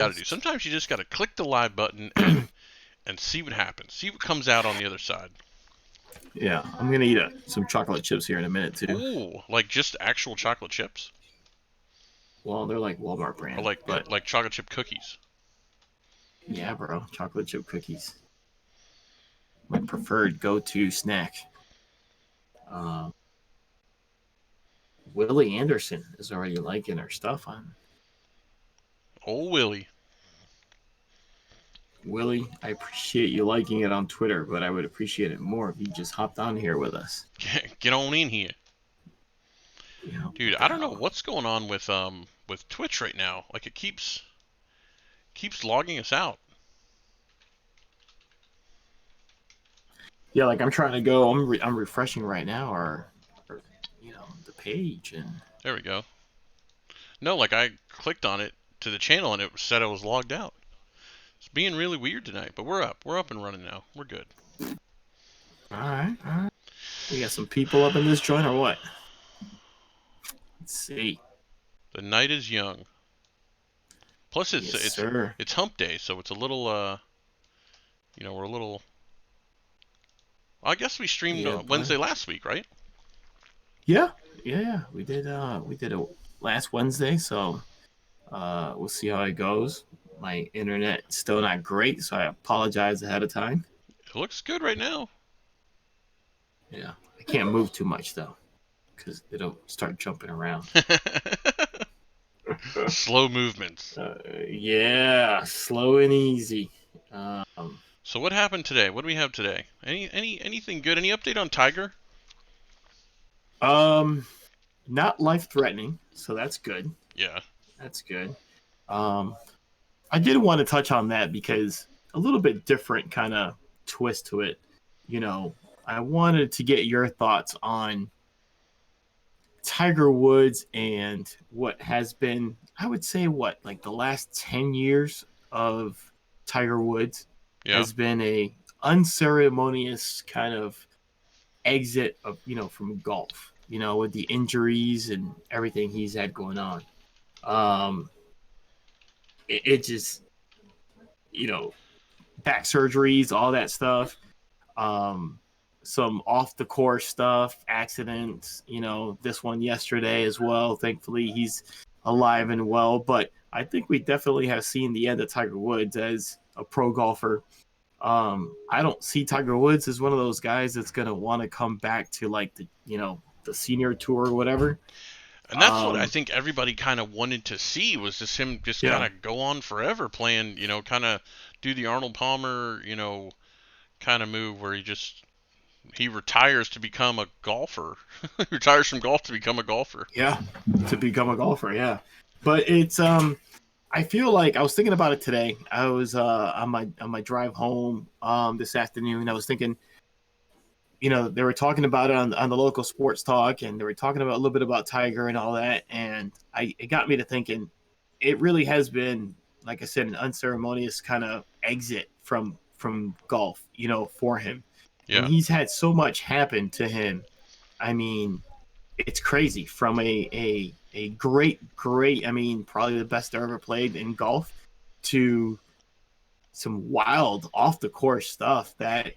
Got to do. Sometimes you just got to click the live button and see what happens. See what comes out on the other side. Yeah, I'm gonna eat some chocolate chips here in a minute too. Ooh, like just actual chocolate chips, Well, they're like Walmart or brand, like but like chocolate chip cookies. yeah, bro, chocolate chip cookies. My preferred go-to snack. Uh, Willie Anderson is already liking our stuff on Old Willie. Willie. I appreciate you liking it on Twitter, but I would appreciate it more if you just hopped on here with us. Get on in here. You know Dude, what the I don't know hell? what's going on with Twitch right now. Like it keeps logging us out. Yeah, like I'm trying to go. I'm refreshing right now, or the page, and There we go. No, like I clicked on it to the channel and it said I was logged out. It's being really weird tonight, but we're up. We're up and running now. We're good. all right, all right. We got some people up in this joint, or what? Let's see. The night is young. Plus it's Yes, it's sir. it's hump day, so it's a little we're a little. I guess we streamed Yeah, but Wednesday last week, right? yeah, yeah. We did it last Wednesday, so we'll see how it goes. My internet's still not great, so I apologize ahead of time. It looks good right now. Yeah, I can't move too much though, because it'll start jumping around. Slow movements. Yeah, slow and easy. Um, So what happened today? What do we have today? Anything good? Any update on Tiger? um, Not life threatening, so that's good. Yeah. That's good. Um, I did want to touch on that because a little bit different kind of twist to it. You know, I wanted to get your thoughts on Tiger Woods and what has been, I would say, what, like the last 10 years of Tiger Woods Yeah. has been a unceremonious kind of exit of, from golf, with the injuries and everything he's had going on. Um, it just, you know, back surgeries, all that stuff. Um, some off the course stuff, accidents, this one yesterday as well. Thankfully, he's alive and well. But I think we definitely have seen the end of Tiger Woods as a pro golfer. I don't see Tiger Woods as one of those guys that's going to want to come back to like the senior tour or whatever. And that's what I Um, think everybody kind of wanted to see was just him just kind yeah, of go on forever playing, kind of do the Arnold Palmer, kind of move where he retires to become a golfer. He retires from golf to become a golfer. yeah, to become a golfer, yeah. But I feel like I was thinking about it today. I was on my drive home this afternoon. I was thinking, they were talking about it on the local sports talk, and they were talking about a little bit about Tiger and all that, and it got me to thinking. It really has been, like I said, an unceremonious kind of exit from golf, for him, and Yeah. he's had so much happen to him. I mean, it's crazy from a great, I mean, probably the best I ever played in golf to some wild off the course stuff that,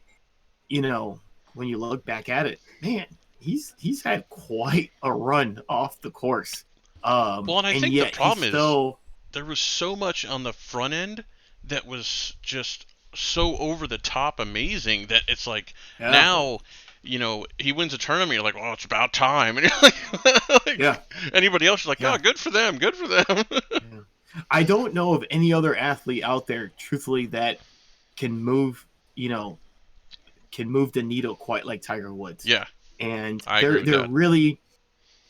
you know, when you look back at it, man, he's had quite a run off the course. Well, and I And think the yet he's problem is still, there was so much on the front end that was just so over the top amazing that it's like yeah, now, he wins a tournament, you're like, well, it's about time. And you're like, yeah, anybody else is like, oh, yeah, good for them, good for them. yeah. I don't know of any other athlete out there, truthfully, that can move, you know, can move the needle quite like Tiger Woods. Yeah, And I agree they're with they're that. really,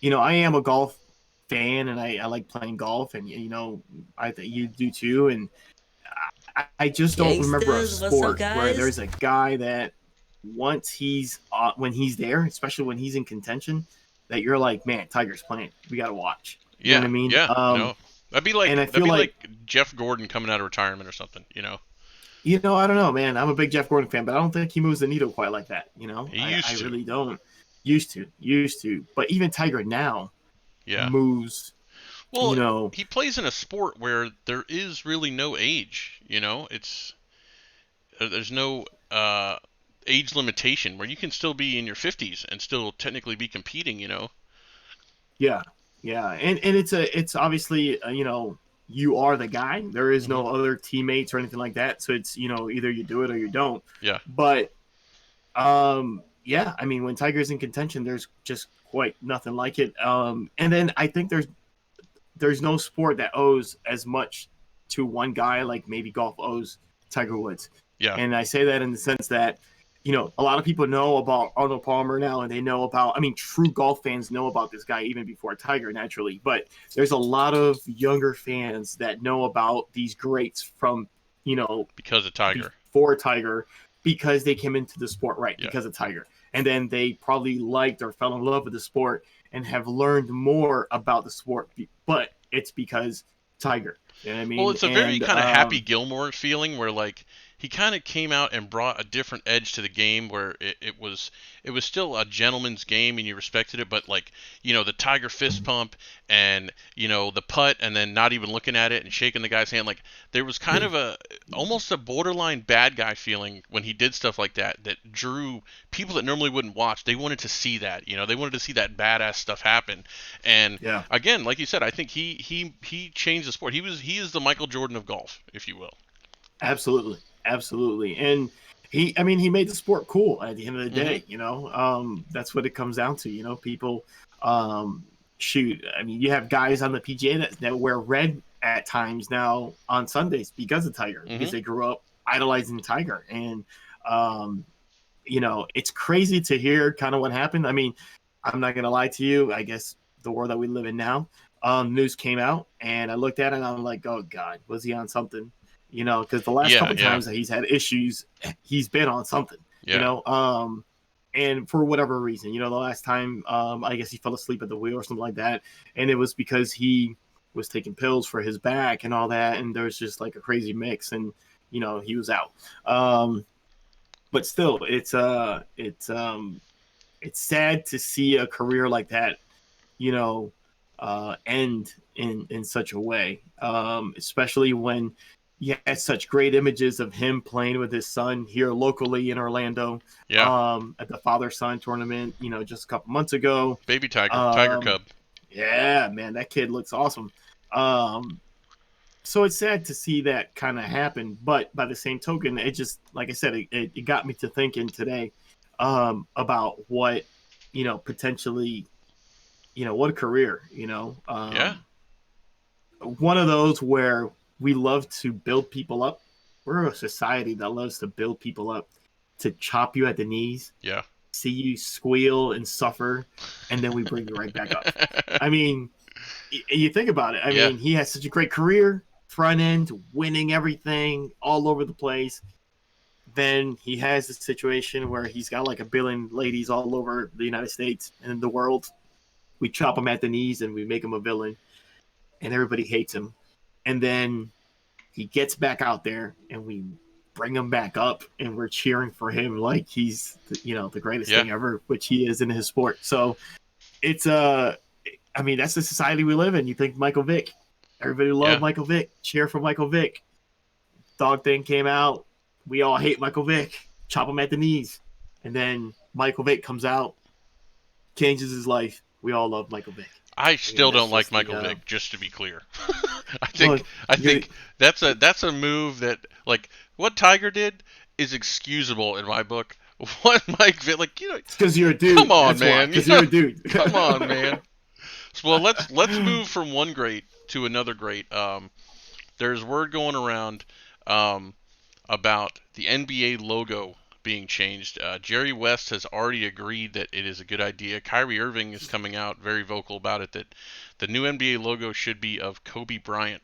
I am a golf fan, and I like playing golf, and I think you do too. And I just don't remember a Gangsters, what's up, sport where guys? there's a guy that once he's when he's there, especially when he's in contention, that you're like, man, Tiger's playing. We got to watch. You know what Yeah, I mean? yeah, no. That'd be And like I that'd feel be like, like Jeff Gordon coming out of retirement or something. I don't know, man. I'm a big Jeff Gordon fan, but I don't think he moves the needle quite like that. He I used to. really don't. Used to. But even Tiger now Yeah. moves Well, You know, he plays in a sport where there is really no age. It's there's no age limitation where you can still be in your 50s and still technically be competing. yeah, yeah, and it's obviously you are the guy. There is Hmm. no other teammates or anything like that. So it's either you do it or you don't. Yeah. But yeah, I mean when Tiger's in contention, there's just quite nothing like it. And then I think there's no sport that owes as much to one guy like maybe golf owes Tiger Woods. Yeah. And I say that in the sense that, a lot of people know about Arnold Palmer now, and they know about, I mean, true golf fans know about this guy even before Tiger, naturally. But there's a lot of younger fans that know about these greats from, Because of Tiger. before Tiger because they came into the sport right Yeah. because of Tiger. And then they probably liked or fell in love with the sport and have learned more about the sport, but it's because Tiger. You know what I Well, mean? it's a very And kind of Happy Gilmore feeling where like he kind of came out and brought a different edge to the game where it was still a gentleman's game and you respected it, but like the Tiger fist pump and the putt and then not even looking at it and shaking the guy's hand, like there was kind of a almost a borderline bad guy feeling when he did stuff like that drew people that normally wouldn't watch. They wanted to see that, they wanted to see that badass stuff happen. And yeah, again, like you said, I think he changed the sport. He is the Michael Jordan of golf, if you will. absolutely, absolutely. And I mean, he made the sport cool at the end of the Hmm. day. That's what it comes down to. People, shoot. I mean, you have guys on the PGA that wear red at times now on Sundays because of Tiger, because Hmm. they grew up idolizing Tiger. And um, it's crazy to hear kind of what happened. I mean, I'm not gonna lie to you. I guess the world that we live in now, news came out, and I looked at it, and I'm like, oh God, was he on something? Because the last Yeah, couple yeah, times that he's had issues, he's been on something. You yeah, know, um, and for whatever reason, the last time, I guess he fell asleep at the wheel or something like that, and it was because he was taking pills for his back and all that, and there was just like a crazy mix, and he was out. But still, it's sad to see a career like that, you know, end in such a way. Especially when you had such great images of him playing with his son here locally in Orlando, yeah. at the father son tournament, just a couple months ago. Baby Tiger, Tiger Um, Cub. yeah, man, that kid looks awesome. Um, so it's sad to see that kind of happen, but by the same token, it just, like I said, it got me to thinking today, about what, potentially, what a career, Yeah, one of those where we love to build people up. We're a society that loves to build people up, to chop you at the knees, yeah. see you squeal and suffer, and then we bring you right back up. I mean, you think about it. I Yeah, mean, he has such a great career, front end, winning everything all over the place. Then he has a situation where he's got like a billion ladies all over the United States and the world. We chop him at the knees and we make him a villain, and everybody hates him. And then he gets back out there, and we bring him back up, and we're cheering for him like he's the greatest yeah, thing ever, which he is in his sport. So it's I mean, that's the society we live in. You think Michael Vick, everybody loved yeah. Michael Vick, cheer for Michael Vick. Dog thing came out, we all hate Michael Vick, chop him at the knees, and then Michael Vick comes out, changes his life. We all love Michael Vick. I I mean, still that's don't like just Michael Vick, just to be clear. I well, think I you're, think that's a move that like what Tiger did is excusable in my book. What Mike Vick, like it's because you're a come dude. on, That's why. man, Because you're a dude. come on, man. So, well, let's move from one great to another great. There's word going around um, about the NBA logo being changed. Jerry West has already agreed that it is a good idea. Kyrie Irving is coming out very vocal about it that the new NBA logo should be of Kobe Bryant.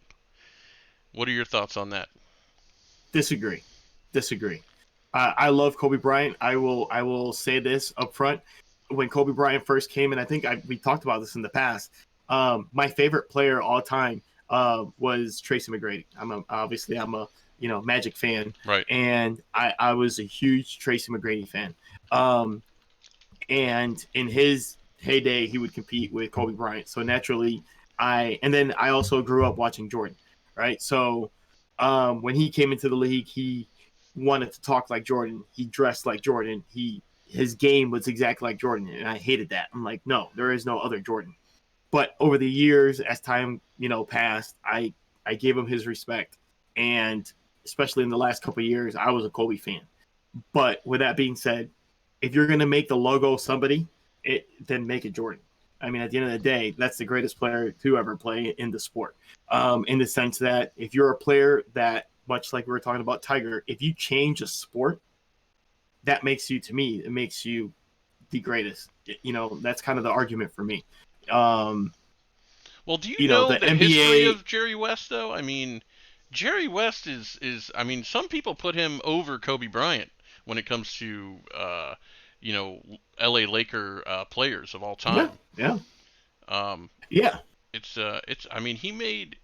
What are your thoughts on that? Disagree. Disagree. I love Kobe Bryant. I will say this up front. When Kobe Bryant first came, and I think we talked about this in the past. My favorite player all time was Tracy McGrady. Obviously I'm a Magic fan, Right. and I was a huge Tracy McGrady fan. Um, and in his heyday, he would compete with Kobe Bryant. So naturally, and then I also grew up watching Jordan, right? So when he came into the league, he wanted to talk like Jordan. He dressed like Jordan. His game was exactly like Jordan, and I hated that. I'm like, no, there is no other Jordan. But over the years, as time passed, I gave him his respect, and especially in the last couple of years, I was a Kobe fan. But with that being said, if you're going to make the logo somebody, then make it Jordan. I mean, at the end of the day, that's the greatest player to ever play in the sport. In the sense that if you're a player that, much like we were talking about Tiger, if you change a sport, that makes you, to me, it makes you the greatest. That's kind of the argument for me. Um, Well, do you know the the history NBA, of Jerry West though? I mean, Jerry West is I mean, some people put him over Kobe Bryant when it comes to you know, LA Laker players of all yeah, time. yeah, Um, yeah, it's I mean, he made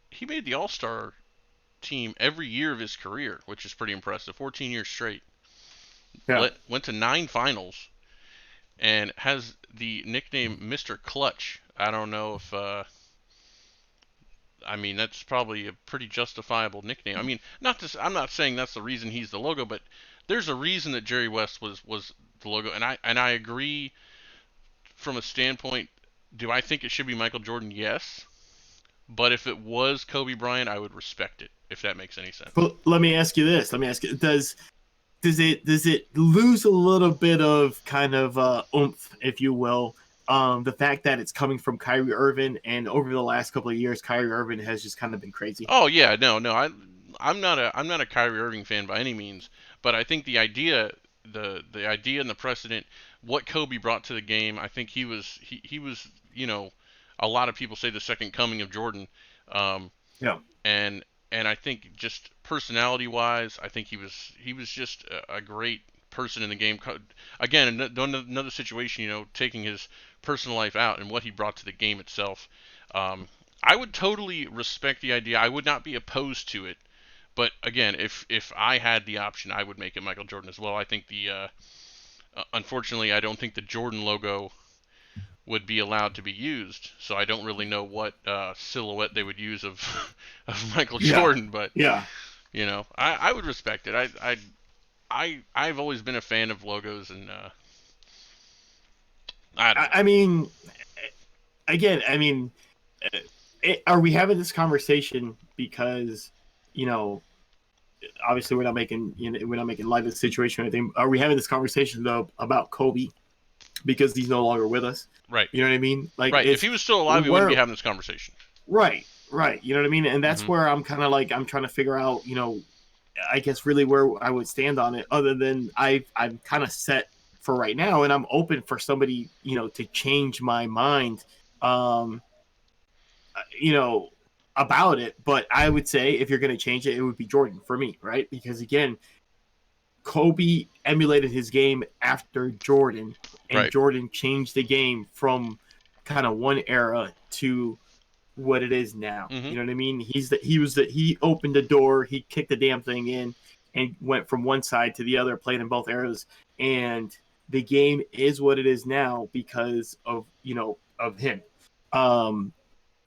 the All-Star team every year of his career, which is pretty impressive. 14 years straight. yeah. Went to 9 finals and has the nickname Mr. Clutch. I don't know if I mean, that's probably a pretty justifiable nickname. I mean, not to, I'm not saying that's the reason he's the logo, but there's a reason that Jerry West was the logo, and I agree from a standpoint. Do I think it should be Michael Jordan? Yes, but if it was Kobe Bryant, I would respect it. If that makes any sense. But let me ask you this. Let me ask you: does it lose a little bit of kind of oomph, if you will? The fact that it's coming from Kyrie Irving, and over the last couple of years, Kyrie Irving has just kind of been crazy. Oh yeah, no, I'm not a Kyrie Irving fan by any means, but I think the idea and the precedent, what Kobe brought to the game, I think he was a lot of people say the second coming of Jordan, um, Yeah, and and I think just personality wise, I think he was just a great person in the game. Again, another situation, taking his personal life out and what he brought to the game itself. Um, I would totally respect the idea. I would not be opposed to it. But again, if I had the option, I would make it Michael Jordan as well. I think unfortunately, I don't think the Jordan logo would be allowed to be used. So I don't really know what silhouette they would use of of Michael yeah, Jordan. But yeah. I would respect it. I've always been a fan of logos, and I don't know. I mean, again, I mean, are we having this conversation because you know obviously we're not making light of the situation or anything. Are we having this conversation though about Kobe because he's no longer with us? Right, You know what I mean? Like right. If it's he was still alive, we wouldn't be where having this conversation. right, right. You know what I mean? And that's Hmm. where I'm kind of like I'm trying to figure out, I guess really where I would stand on it. Other than I'm kind of set for right now, and I'm open for somebody to change my mind. Um, you know about it, but I would say if you're going to change it, it would be Jordan for me, right? Because again, Kobe emulated his game after Jordan, and Right. Jordan changed the game from kind of one era to what it is now. Hmm. You know what I mean? He opened the door, he kicked the damn thing in, and went from one side to the other, played in both eras, and the game is what it is now because of him. Um,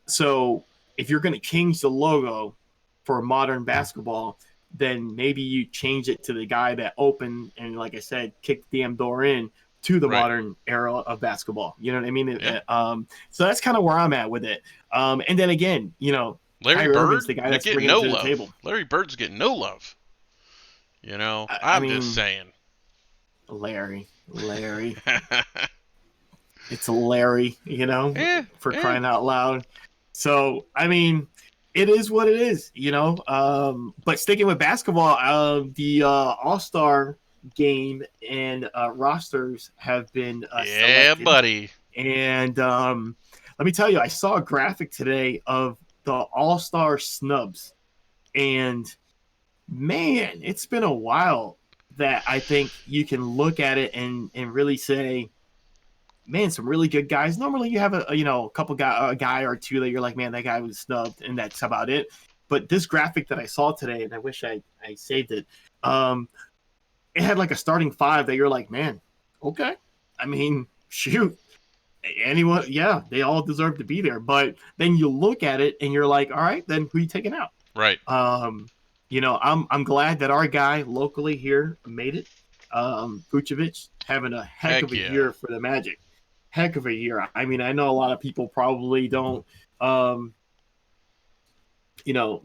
so if you're going to change the logo for modern basketball, then maybe you change it to the guy that opened and, like I said, kicked the damn door in to the Right. modern era of basketball. You know what I mean? Yeah. So that's kind of where I'm at with it. And then again, Larry Kyrie Irving's Bird the guy that's getting bringing it no to the love. table. Larry Bird's getting no love. I I'm just mean, saying. Larry, it's Larry, Yeah, for yeah, crying out loud. So, I mean, it is what it is. But sticking with basketball, the All Star game and rosters have been yeah, selected. buddy. And let me tell you, I saw a graphic today of the All Star snubs. And man, it's been a while that I think you can look at it and really say, man, some really good guys. Normally, you have a couple a guy or two that you're like, man, that guy was snubbed, and that's about it. But this graphic that I saw today, and I wish I saved it, um, it had like a starting five that you're like, man, okay. I mean, shoot, anyone, yeah, they all deserve to be there. But then you look at it and you're like, all right, then who you taking out? Right. I'm glad that our guy locally here made it. Vucevic having a heck of Heck a yeah. year for the Magic. Heck of a year. I mean, I know a lot of people probably um,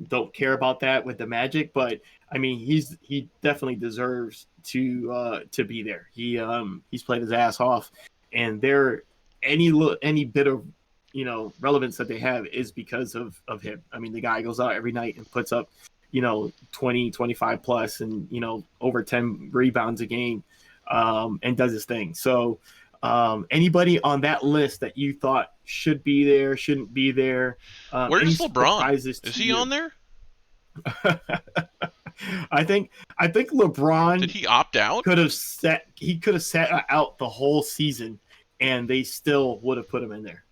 don't care about that with the Magic, but I mean, he definitely deserves to be there. He's played his ass off, and there any bit of relevance that they have is because of him. I mean, the guy goes out every night and puts up 20 25 plus and over 10 rebounds a game, and does his thing. So anybody on that list that you thought should be there, shouldn't be there, any Where's LeBron? surprises Is to he on you? there? I think Did LeBron he opt out? could have sat out the whole season and they still would have put him in there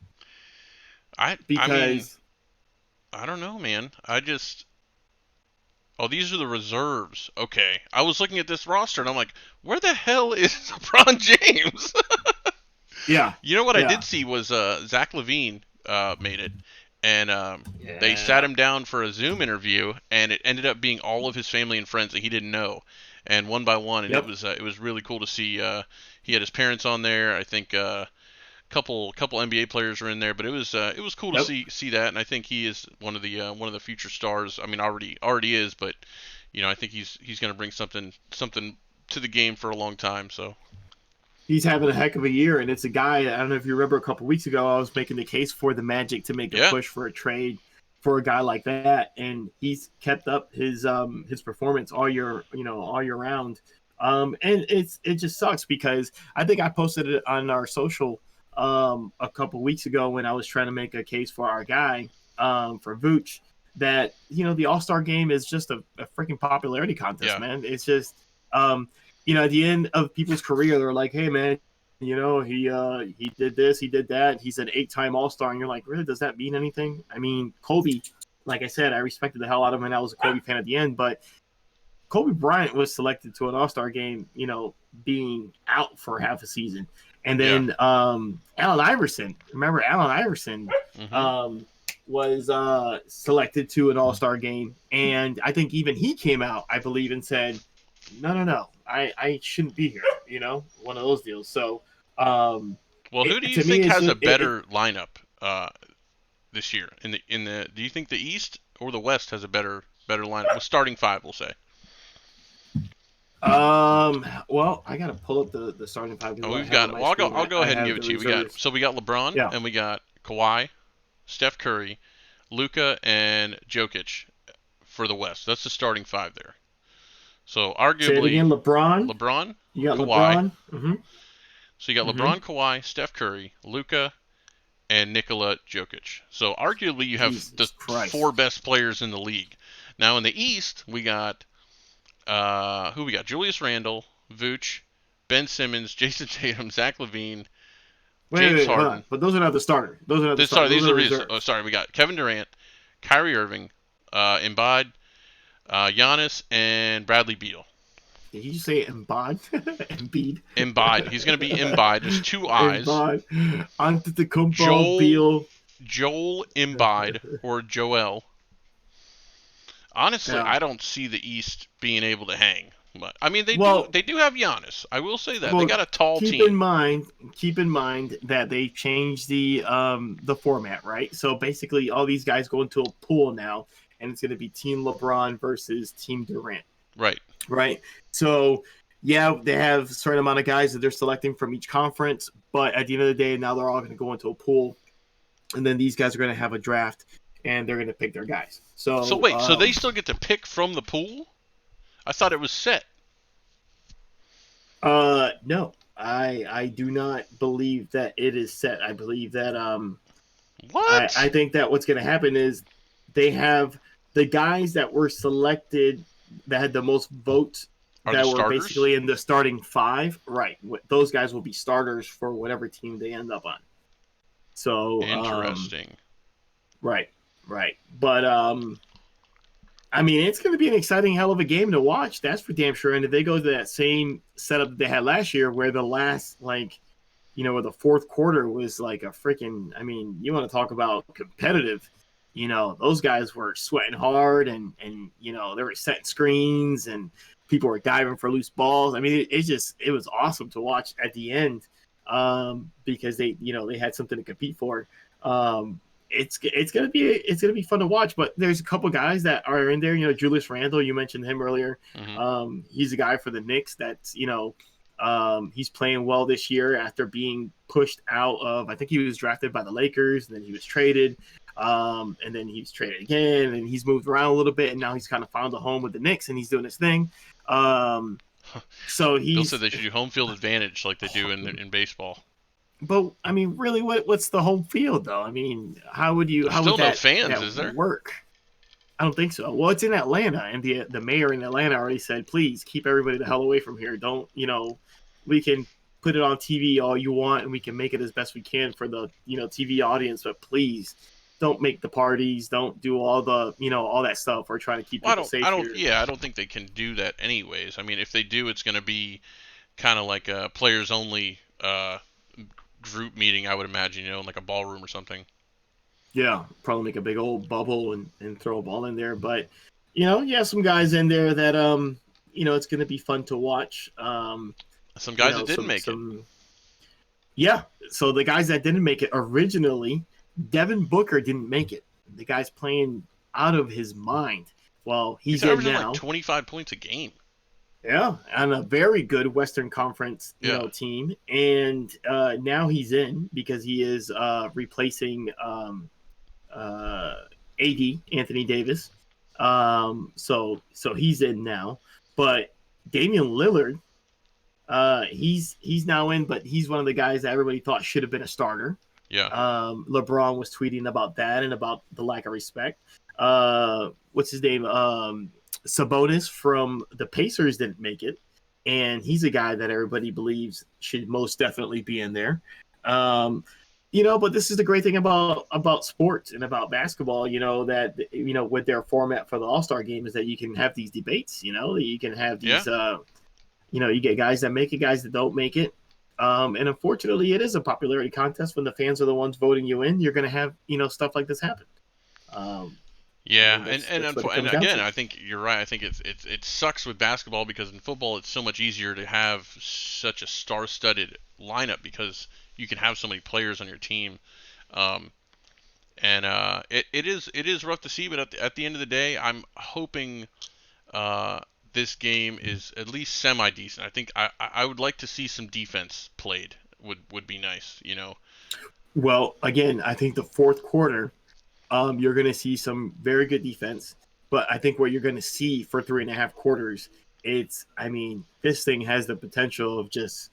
I mean, because I don't know, man. I just Oh, these are the reserves. Okay. I was looking at this roster and I'm like, where the hell is LeBron James? yeah, You know what I yeah, did see was Zach Levine made it, and they sat yeah. him down for a Zoom interview, and it ended up being all of his family and friends that he didn't know, and one by one, and Yep. it was really cool to see. He had his parents on there. I think couple NBA players were in there, but it was cool to Yep. see that, and I think he is one of the future stars. I mean, already is, but I think he's going to bring something to the game for a long time. So He's having a heck of a year, and it's a guy. I don't know if you remember a couple weeks ago, I was making the case for the Magic to make a yeah, push for a trade for a guy like that, and he's kept up his performance all year round. And it just sucks because I think I posted it on our social a couple weeks ago when I was trying to make a case for our guy for Vooch that the All Star game is just a freaking popularity contest, yeah. man. It's just at the end of people's career, they're like, "Hey, man, he did this, he did that. He's an 8-time All Star," and you're like, "Really? Does that mean anything?" I mean, Kobe, like I said, I respected the hell out of him, and I was a Kobe fan at the end, but Kobe Bryant was selected to an All Star game, being out for half a season, and Yeah. then Allen Iverson. Remember, Allen Iverson Mhm. um, was selected to an All Star game, and I think even he came out, I believe, and said, "No, no, no, I shouldn't be here." One of those deals. So Well, who do you to me, think it's has a just better lineup this year in the? Do you think the East or the West has a better lineup? Well, starting five, we'll say. well, I gotta pull up the starting five because Oh, what I we've have on got. my Well, screen, I'll go I ahead and have give it the to you. reserves. We got LeBron Yeah, and we got Kawhi, Steph Curry, Luka, and Jokic for the West. That's the starting five there. So say it arguably again. LeBron. LeBron, You got Kawhi. LeBron. Mm-hmm. So you got Mm-hmm. LeBron, Kawhi, Steph Curry, Luka, and Nikola Jokic. So arguably you have the Jesus four Christ. best players in the league. Now in the East we got who we got? Julius Randle, Vooch, Ben Simmons, Jason Tatum, Zach Levine, James Wait, hold on. Harden. But those are not the starters. Those are not the Sorry, starters. Those these are are the the oh, reserves. sorry, we got Kevin Durant, Kyrie Irving, Embiid, Giannis, and Bradley Beal. Did you just say Embiid? Embiid. Embiid. He's going to be Embiid. There's two eyes. Embiid. Antetokounmpo, Joel Beal. Joel Embiid or Joel. Honestly, Yeah. I don't see the East being able to hang. But I mean, Well, they do have Giannis. I will say that they well, got a tall keep in team. mind, keep in mind that they changed the format, right? So basically, all these guys go into a pool now, and it's going to be Team LeBron versus Team Durant, Right. right? So yeah, they have a certain amount of guys that they're selecting from each conference, but at the end of the day, now they're all going to go into a pool, and then these guys are going to have a draft, and they're going to pick their guys. So So wait, so they still get to pick from the pool? I thought it was set. no, I do not believe that it is set. I believe that I What? think that what's going to happen is they have the guys that were selected that had the most votes Are the that were starters? basically in the starting five. Right, those guys will be starters for whatever team they end up on. So, Interesting. right, right, but I mean, it's going to be an exciting hell of a game to watch. That's for damn sure. And if they go to that same setup that they had last year, where the last where the fourth quarter was like a freaking, I mean, you want to talk about competitive, those guys were sweating hard and they were setting screens and people were diving for loose balls. I mean, it was awesome to watch at the end, because they had something to compete for. It's gonna be fun to watch, but there's a couple guys that are in there. Julius Randle, you mentioned him earlier. Hmm. He's a guy for the Knicks that's he's playing well this year after being pushed out of. I think he was drafted by the Lakers, and then he was traded, and then he's traded again, and he's moved around a little bit, and now he's kind of found a home with the Knicks, and he's doing his thing. Um, so Bill said he's, they should do home field advantage like they do in baseball. but I mean, really, what's the home field though? I mean, There's how would still no that fans, is there? work? I don't think so. Well, it's in Atlanta, and the mayor in Atlanta already said, please keep everybody the hell away from here. Don't we can put it on TV all you want, and we can make it as best we can for the TV audience, but please don't make the parties, don't do all the all that stuff. We're trying to keep Well, people safe here. I don't think they can do that anyways. I mean, if they do, it's going to be kind of like a players only group meeting, I would imagine, in like a ballroom or something. Yeah, probably make a big old bubble and throw a ball in there, but you have some guys in there that it's going to be fun to watch. Some guys that didn't make it. Yeah. So the guys that didn't make it originally, Devin Booker didn't make it. The guy's playing out of his mind. Well, He's he's in averaging now. like 25 points a game. Yeah, on a very good Western Conference, Yeah. team, and now he's in because he is replacing AD Anthony Davis. So he's in now, but Damian Lillard, he's now in, but he's one of the guys that everybody thought should have been a starter. Yeah. LeBron was tweeting about that and about the lack of respect. What's his name? Sabonis from the Pacers didn't make it, and he's a guy that everybody believes should most definitely be in there. But this is the great thing about sports and about basketball. That with their format for the All-Star game is that you can have these debates. You can have these. Yeah. You get guys that make it, guys that don't make it. And unfortunately, it is a popularity contest. When the fans are the ones voting you in, you're going to have stuff like this happen. Yeah, That's and what it and comes down again, to. I think you're right. I think it sucks with basketball because in football it's so much easier to have such a star-studded lineup because you can have so many players on your team. Um, and it is rough to see, but at the end of the day, I'm hoping this game is at least semi decent. I think I would like to see some defense played. Would be nice. Well, again, I think the fourth quarter, you're going to see some very good defense. But I think what you're going to see for 3.5 quarters, this thing has the potential of just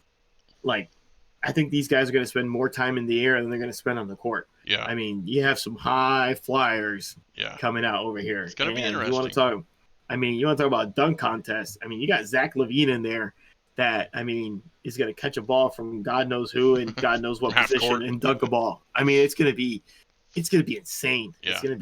like, I think these guys are going to spend more time in the air than they're going to spend on the court. Yeah. I mean, you have some high flyers Yeah. coming out over here. It's gonna be And interesting. you want to talk about dunk contest. You got Zach LaVine in there that, is going to catch a ball from God knows who and God knows what Half position court. and dunk a ball. It's going to be insane. Yeah. It's going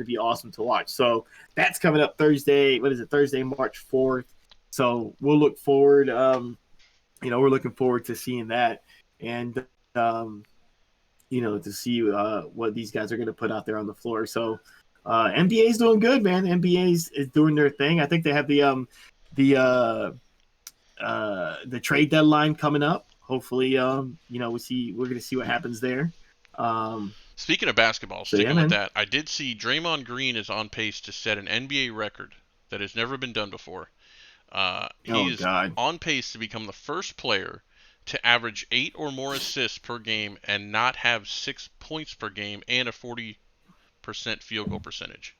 to be awesome to watch. So that's coming up Thursday. What is it? Thursday, March 4th. So we'll look forward. We're looking forward to seeing that and to see what these guys are going to put out there on the floor. So NBA is doing good, man. NBA is doing their thing. I think they have the trade deadline coming up. Hopefully, we're going to see what happens there. Speaking of basketball, sticking man. with that, I did see Draymond Green is on pace to set an NBA record that has never been done before. He is on pace to become the first player to average 8 or more assists per game and not have 6 points per game and a 40% field goal percentage.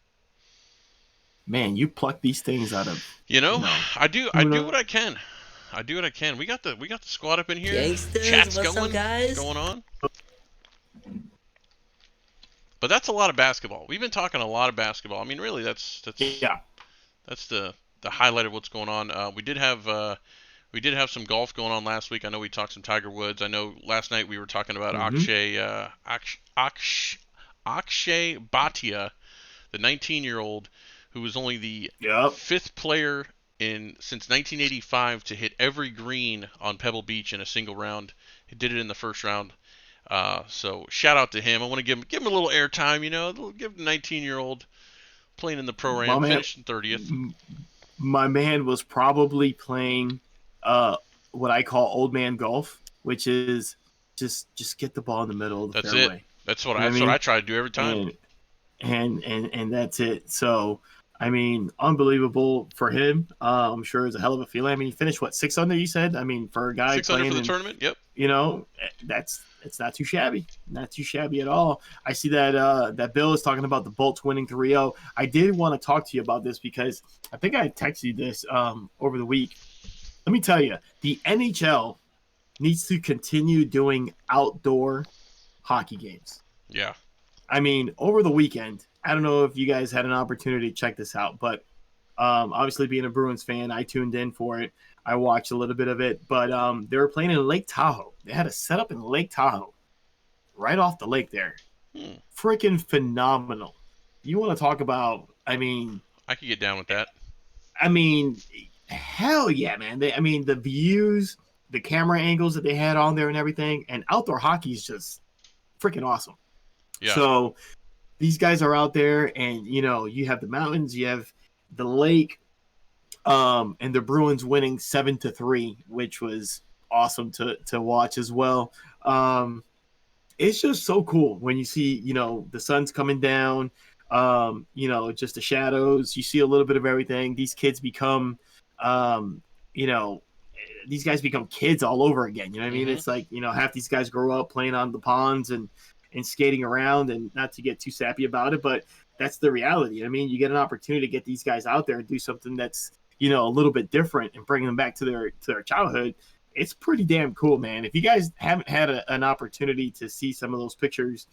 Man, you pluck these things out of. I do what I can. I do what I can. We got the squad up in here. Gangsters, Chat's what's going. up, guys? Going on. But that's a lot of basketball. We've been talking a lot of basketball. Really, that's the highlight of what's going on. We did have some golf going on last week. I know we talked some Tiger Woods. I know last night we were talking about Akshay Bhatia, the 19-year-old who was only the fifth player since 1985 to hit every green on Pebble Beach in a single round. He did it in the first round. So shout out to him. I want to give him a little airtime. Give him a 19-year-old playing in the My program, man, finished in 30th. my man was probably playing what I call old man golf, which is just get the ball in the middle of the That's it. fairway. That's what You know what I I mean? try to do every time. And and that's it. So I mean, unbelievable for him. I'm sure it was a hell of a feeling. I mean, he finished what, 6 under? You said. I mean, for a guy 6 under for playing the in, tournament. Yep. that's it's not too shabby. Not too shabby at all. I see that that Bill is talking about the Bolts winning 3-0. I did want to talk to you about this because I think I texted you this over the week. Let me tell you, the NHL needs to continue doing outdoor hockey games. Yeah. I mean, over the weekend, I don't know if you guys had an opportunity to check this out, but obviously being a Bruins fan, I tuned in for it. I watched a little bit of it, but they were playing in Lake Tahoe. They had a setup in Lake Tahoe, right off the lake there. Hmm. Freaking phenomenal. You want to talk about? I could get down with that. I mean, hell yeah, man. I mean, the views, the camera angles that they had on there, and everything, and outdoor hockey is just freaking awesome. Yeah. So these guys are out there, and you have the mountains, you have the lake, and the Bruins winning 7-3, which was awesome to watch as well. It's just so cool when you see the sun's coming down, just the shadows. You see a little bit of everything. These kids become, you know, these guys become kids all over again. You know what I mean? Mm-hmm. It's like half these guys grow up playing on the ponds and skating around, and not to get too sappy about it, but that's the reality. I mean, you get an opportunity to get these guys out there and do something that's a little bit different and bring them back to their childhood. It's pretty damn cool, man. If you guys haven't had an opportunity to see some of those pictures,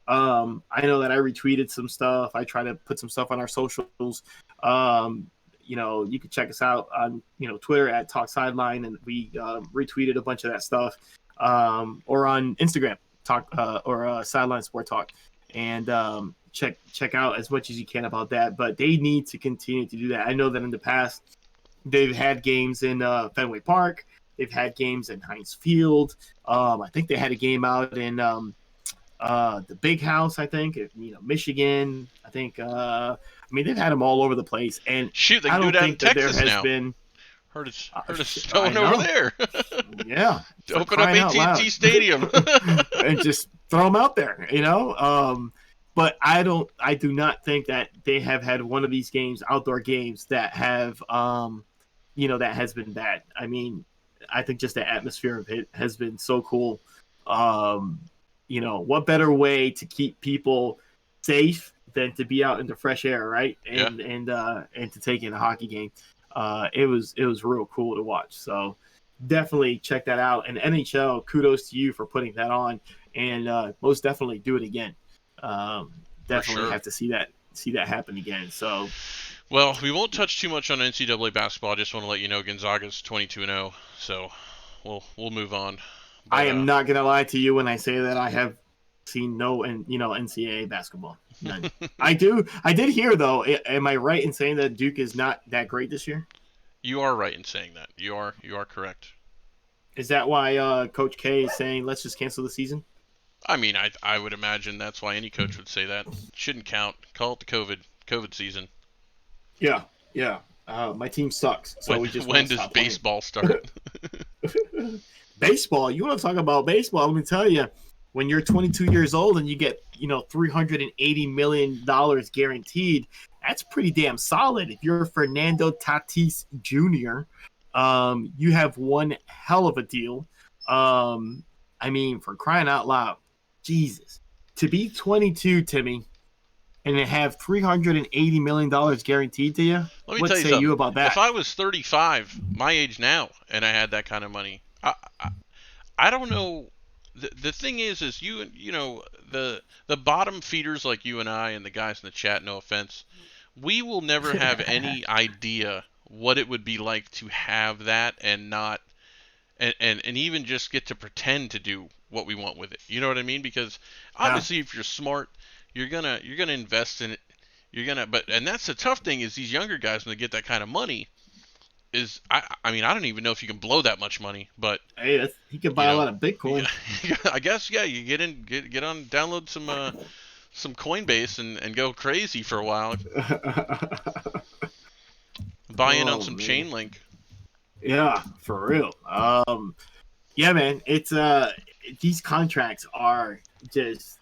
I know that I retweeted some stuff. I try to put some stuff on our socials. You can check us out on Twitter at Talk Sideline, and we retweeted a bunch of that stuff, or on Instagram Talk or Sideline Sport Talk, and check out as much as you can about that. But they need to continue to do that. I know that in the past they've had games in Fenway Park. They've had games in Heinz Field. I think they had a game out in the Big House. I think Michigan. I think. They've had them all over the place, and Shoot, they I can do don't that in think that there Texas has now. been. Heard it's I snowing over know. there. Yeah, for Open up crying out loud. AT&T Stadium. And just throw them out there, But I do not think that they have had one of these games, outdoor games, that have, that has been bad. I mean, I think just the atmosphere of it has been so cool. What better way to keep people safe than to be out in the fresh air, right? Yeah. And to take in a hockey game. It was real cool to watch. So definitely check that out. And NHL, kudos to you for putting that on, and most definitely do it again. Definitely sure. have to see that happen again. So, Well, we won't touch too much on NCAA basketball. I just want to let you know Gonzaga's 22-0, so we'll move on. But, I am not gonna lie to you when I say that I have seen no NCAA basketball. None. I did hear though. Am I right in saying that Duke is not that great this year? You are right in saying that. You are correct. Is that why Coach K is saying let's just cancel the season? I mean, I would imagine that's why any coach would say that. Shouldn't count. Call it the COVID season. Yeah. My team sucks, so we just when does baseball start? Baseball. You want to talk about baseball? Let me tell you, when you're 22 years old and you get $380 million guaranteed, that's pretty damn solid. If you're Fernando Tatis Jr., you have one hell of a deal. For crying out loud, Jesus, to be 22, Timmy, and to have $380 million guaranteed to you. Let me What tell you say something. you about that? If I was 35, my age now, and I had that kind of money, I don't know. The thing is the bottom feeders like you and I and the guys in the chat. No offense, we will never have any idea what it would be like to have that and not and even just get to pretend to do what we want with it. You know what I mean? Because obviously, if you're smart, you're gonna invest in it. And that's the tough thing is these younger guys when they get that kind of money, I mean, I don't even know if you can blow that much money, but Hey, he could you buy a know, lot of Bitcoin. I guess yeah, you get on, download some Coinbase and go crazy for a while. Buy in on Oh some man, chain link. yeah, for real. Yeah, man, it's these contracts are just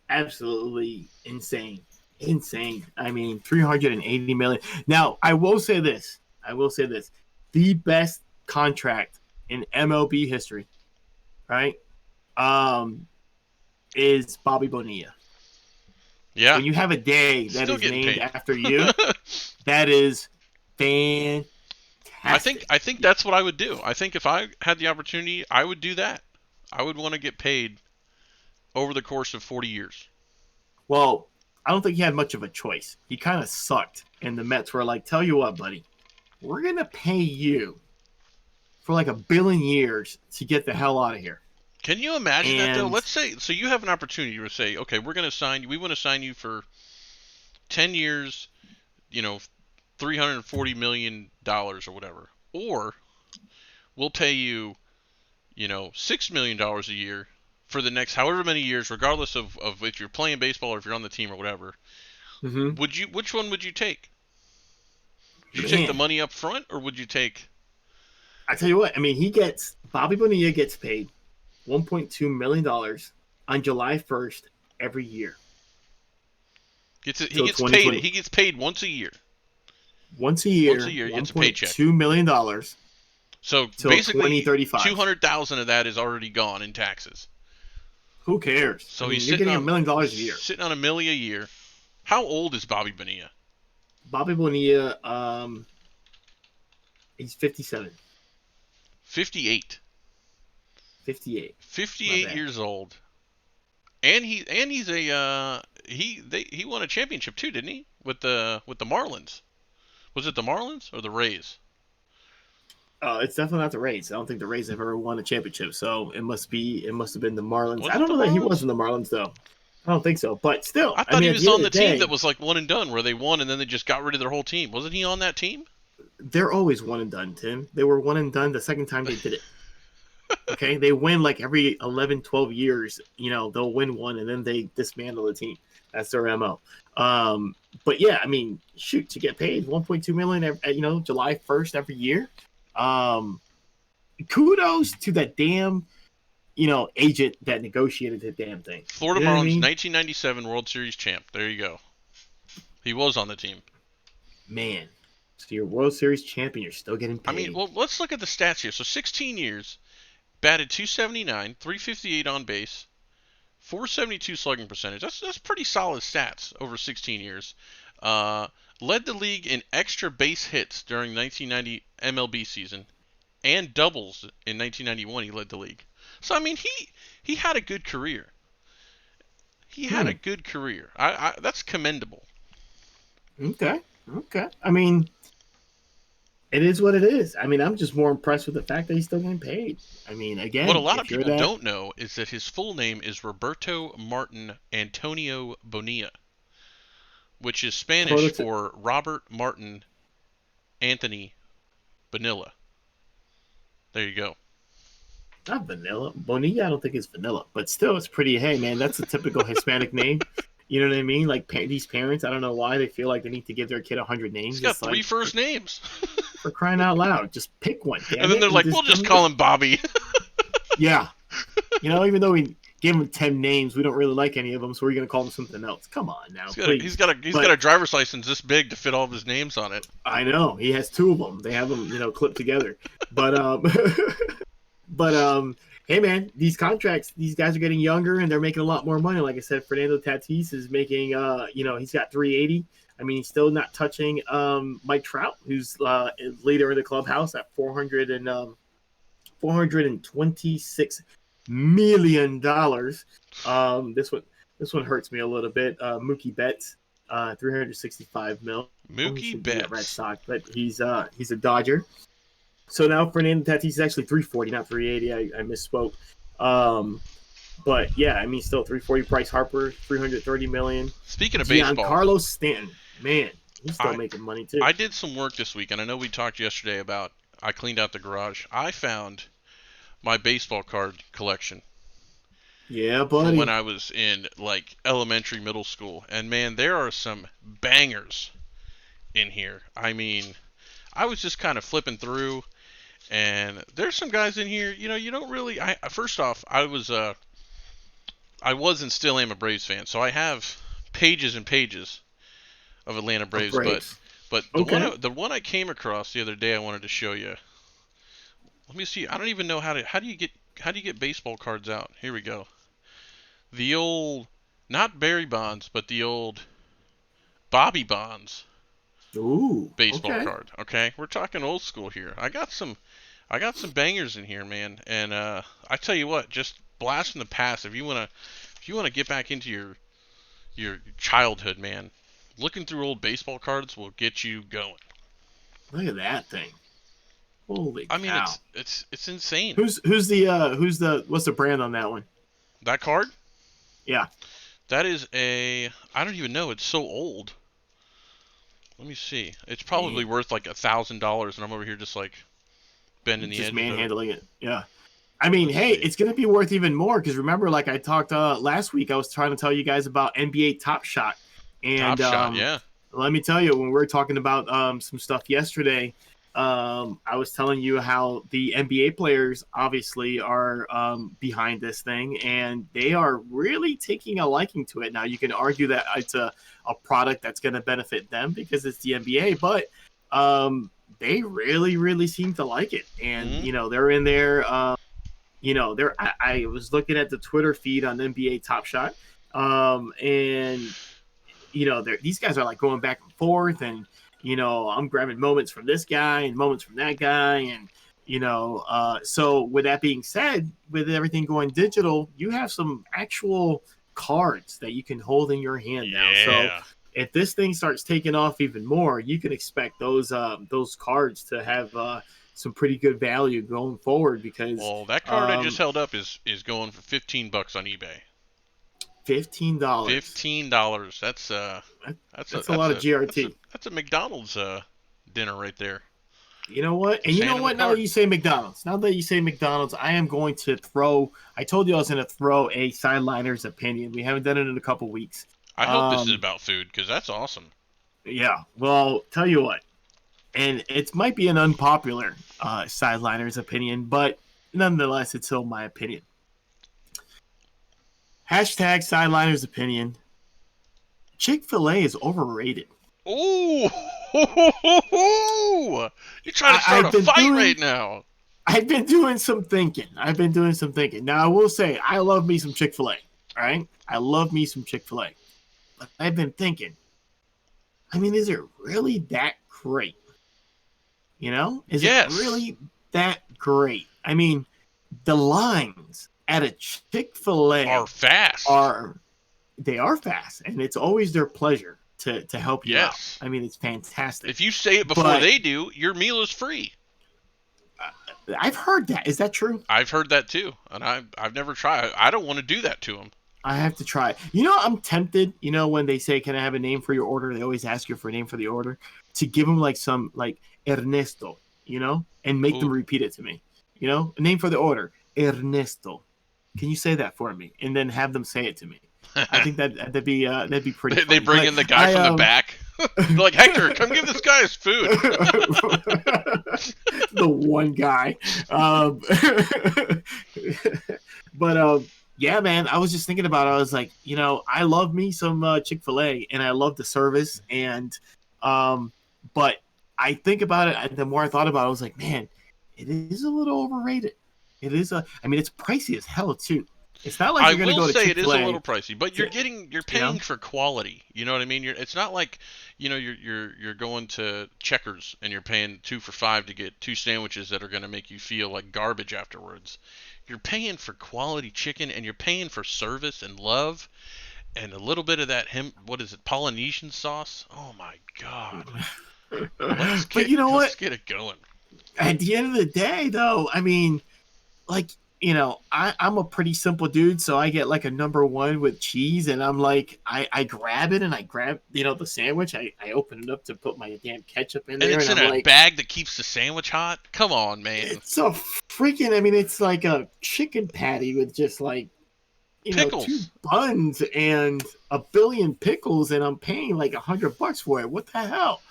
absolutely insane, insane. I mean, 380 million. Now, I will say this. I will say this. The best contract in MLB history, right? Um, is Bobby Bonilla. Yeah, When you have a day that still is getting named paid. after you, that is fantastic. I think that's what I would do. I think if I had the opportunity, I would do that. I would want to get paid over the course of 40 years. Well, I don't think he had much of a choice. He kind of sucked, and the Mets were like, "Tell you what, buddy, we're gonna pay you for like 1 billion years to get the hell out of here." Can you imagine that though? And Let's say so you have an opportunity to say, okay, we're going to sign you. We want to sign you for 10 years, 340 million dollars or whatever. Or we'll pay you, $6 million a year for the next however many years, regardless of if you're playing baseball or if you're on the team or whatever. mm-hmm. Which one would you take? Would you take the Man, money up front or would you take I tell you what, I mean, Bobby Bonilla gets paid $1.2 million on July 1st every year he till gets paid 2020. he gets paid once a year. Once a Once a year, year he one gets a point paycheck. two million dollars So till basically 2035. 200,000 of that is already gone in taxes. Who cares? I So he's mean, you're getting $1 million a year. sitting on $1 million a year. How old is Bobby Bonilla? Bobby Bonilla, he's 57, 58. 58. My 58 bad. years old. And he's a he won a championship too, didn't he? With the Marlins. Was it the Marlins or the Rays? It's definitely not the Rays. I don't think the Rays have ever won a championship, so it must have been the Marlins. Was I it don't the know that he was Marlins? in the Marlins though. I don't think so. But still, I I thought mean, he at was the end on of the the team that day, was like one and done, where they won and then they just got rid of their whole team. Wasn't he on that team? they're always one and done, Tim. They were one and done the second time they did it. Okay, they win like every 11, 12 years. They'll win one and then they dismantle the team. That's their mo. But yeah, I mean, shoot, to get paid 1.2 million, July 1st every year. Um, Kudos to that damn agent that negotiated the damn thing. Florida You know what I Marlins mean? 1997 World Series champ. There you go. He was on the team. Man, so you're World Series champion, you're still getting I mean, paid. well, let's look at the stats here. So 16 years, batted 279, 358 on base, 472 slugging percentage. That's pretty solid stats over 16 years. Uh, Led the league in extra base hits during 1990 MLB season, and doubles in 1991. He led the league. So I mean, he had a good career. He had a Hmm. good career. That's commendable. Okay. Okay. I mean, it is what it is. I mean, I'm just more impressed with the fact that he's still getting paid. I mean, What a again, lot of if you're people that don't know is that his full name is Roberto Martin Antonio Bonilla, which is Spanish prototype, for Robert Martin Anthony Bonilla. There you go. not vanilla. Bonilla, I don't think it's vanilla, but still, it's pretty. Hey, man, that's a typical Hispanic name. You know what I mean? Like these parents, I don't know why they feel like they need to give their kid 100 names. He's got It's three like first names. for crying out loud, just pick one, And damn then it, they're and like, we'll just give just him call him Bobby. yeah. Even though we gave him 10 names, we don't really like any of them, so we're gonna call him something else. Come on now, he's got a, he's please. got a he's got But a driver's license this big to fit all of his names on it. I know he has two of them. They have them, clipped together. But but hey man, these contracts, these guys are getting younger and they're making a lot more money. Like I said, Fernando Tatis is making he's got 380. I mean, he's still not touching Mike Trout, who's leader in the clubhouse at 426 million dollars. This one hurts me a little bit. Mookie Betts, 365 mil. He Mookie should be a Red Betts. Sox, but he's a Dodger. So now Fernando Tatis is actually 340, not 380. I misspoke. But yeah, I mean, still 340. Bryce Harper, 330 million. Speaking of baseball, Giancarlo Stanton, man, He's still I making money too. I did some work this week, and I know we talked yesterday about I cleaned out the garage. I found my baseball card collection Yeah, from when buddy. I was in like elementary, middle school, and man, there are some bangers in here. I mean, I was just kind of flipping through, and there's some guys in here. You know, you don't really. I first off, I was and still am a Braves fan, so I have pages and pages of Atlanta Of Braves. But Braves. the Okay. one I came across the other day, I wanted to show you. Let me see. I don't even know how do you get baseball cards out? Here we go. The old, not Barry Bonds, but the old Bobby Bonds Ooh. baseball Okay. card. Okay, we're talking old school here. I got some bangers in here, man. And I tell you what, just blast from the past. If you wanna get back into your childhood, man, looking through old baseball cards will get you going. Look at that thing. Holy I mean, cow. it's insane. Who's the what's the brand on that one? That card, Yeah. that is a I don't even know. It's so old. Let me see. It's probably Man, worth like $1,000, and I'm over here just like bending the just edges of it. manhandling it. Yeah. I mean, Let's hey, see. it's gonna be worth even more because remember, like I talked last week, I was trying to tell you guys about NBA Top Shot, Top and Shot, yeah. let me tell you, when we were talking about some stuff yesterday, I was telling you how the NBA players obviously are behind this thing, and they are really taking a liking to it. Now, you can argue that it's a product that's going to benefit them because it's the NBA, but they really, really seem to like it, and Hmm. they're in there. They're. I was looking at the Twitter feed on NBA Top Shot, and these guys are like going back and forth, and I'm grabbing moments from this guy and moments from that guy, and so with that being said, with everything going digital, you have some actual cards that you can hold in your hand now. So Yeah. if this thing starts taking off even more, you can expect those cards to have some pretty good value going forward because Well, that card I just um, held up is going for $15 on eBay. $15. $15. That's a lot of GRT. That's a McDonald's dinner right there. You know what? And Just you hand know him the what? Now that card. you say McDonald's, I am going to throw. I told you I was going to throw a sideliner's opinion. We haven't done it in a couple weeks. I hope this is Um, about food because that's awesome. yeah. Well, tell you what, and it might be an unpopular sideliner's opinion, but nonetheless, it's still my opinion. Hashtag sideliner's opinion. Chick-fil-A is overrated. Ooh, you're trying to I, start I've a been fight doing right now. I've been doing some thinking. Now I will say I love me some Chick-fil-A. All right. I love me some Chick-fil-A. But I've been thinking, I mean, is it really that great? Is it Yes, really that great? I mean, the lines at a are Chick-fil-A fast. are they are fast, and it's always their pleasure to help you out. Yes. I mean, it's fantastic. If you say it before But they do, your meal is free. I've heard that. Is that true? I've heard that too, and I've never tried. I don't want to do that to them. I have to try. I'm tempted. When they say, "Can I have a name for your order?" They always ask you for a name for the order to give them like some like Ernesto, and make them Ooh. repeat it to me. A name for the order, Ernesto. Can you say that for me? And then have them say it to me. I think that'd be pretty They funny. bring But in the guy I from the back. They're like, Hector, come give this guy his food. the one guy. But yeah, man, I was just thinking about it. I was like, I love me some Chick-fil-A, and I love the service, and um, but I think about it. The more I thought about it, I was like, man, it is a little overrated. I mean, it's pricey as hell too. It's not like I you're gonna will go to say it is a Chick-fil-A little pricey, but to, you're you paying know, for quality. You know what I mean? It's not like you're going to Checkers and you're paying 2 for $5 to get two sandwiches that are going to make you feel like garbage afterwards. You're paying for quality chicken, and you're paying for service and love and a little bit of that what is it, Polynesian sauce? Oh my God. but you know Let's what? get it going. At the end of the day, though, I mean, like I'm a pretty simple dude, so I get like a number one with cheese, and I'm like, I grab it and I grab, the sandwich. I open it up to put my damn ketchup in And there, it's and in I'm a like, bag that keeps the sandwich hot. Come on, man. it's a freaking, I mean, it's like a chicken patty with just like, two Pickles. buns and a billion pickles, and I'm paying like $100 for it. What the hell?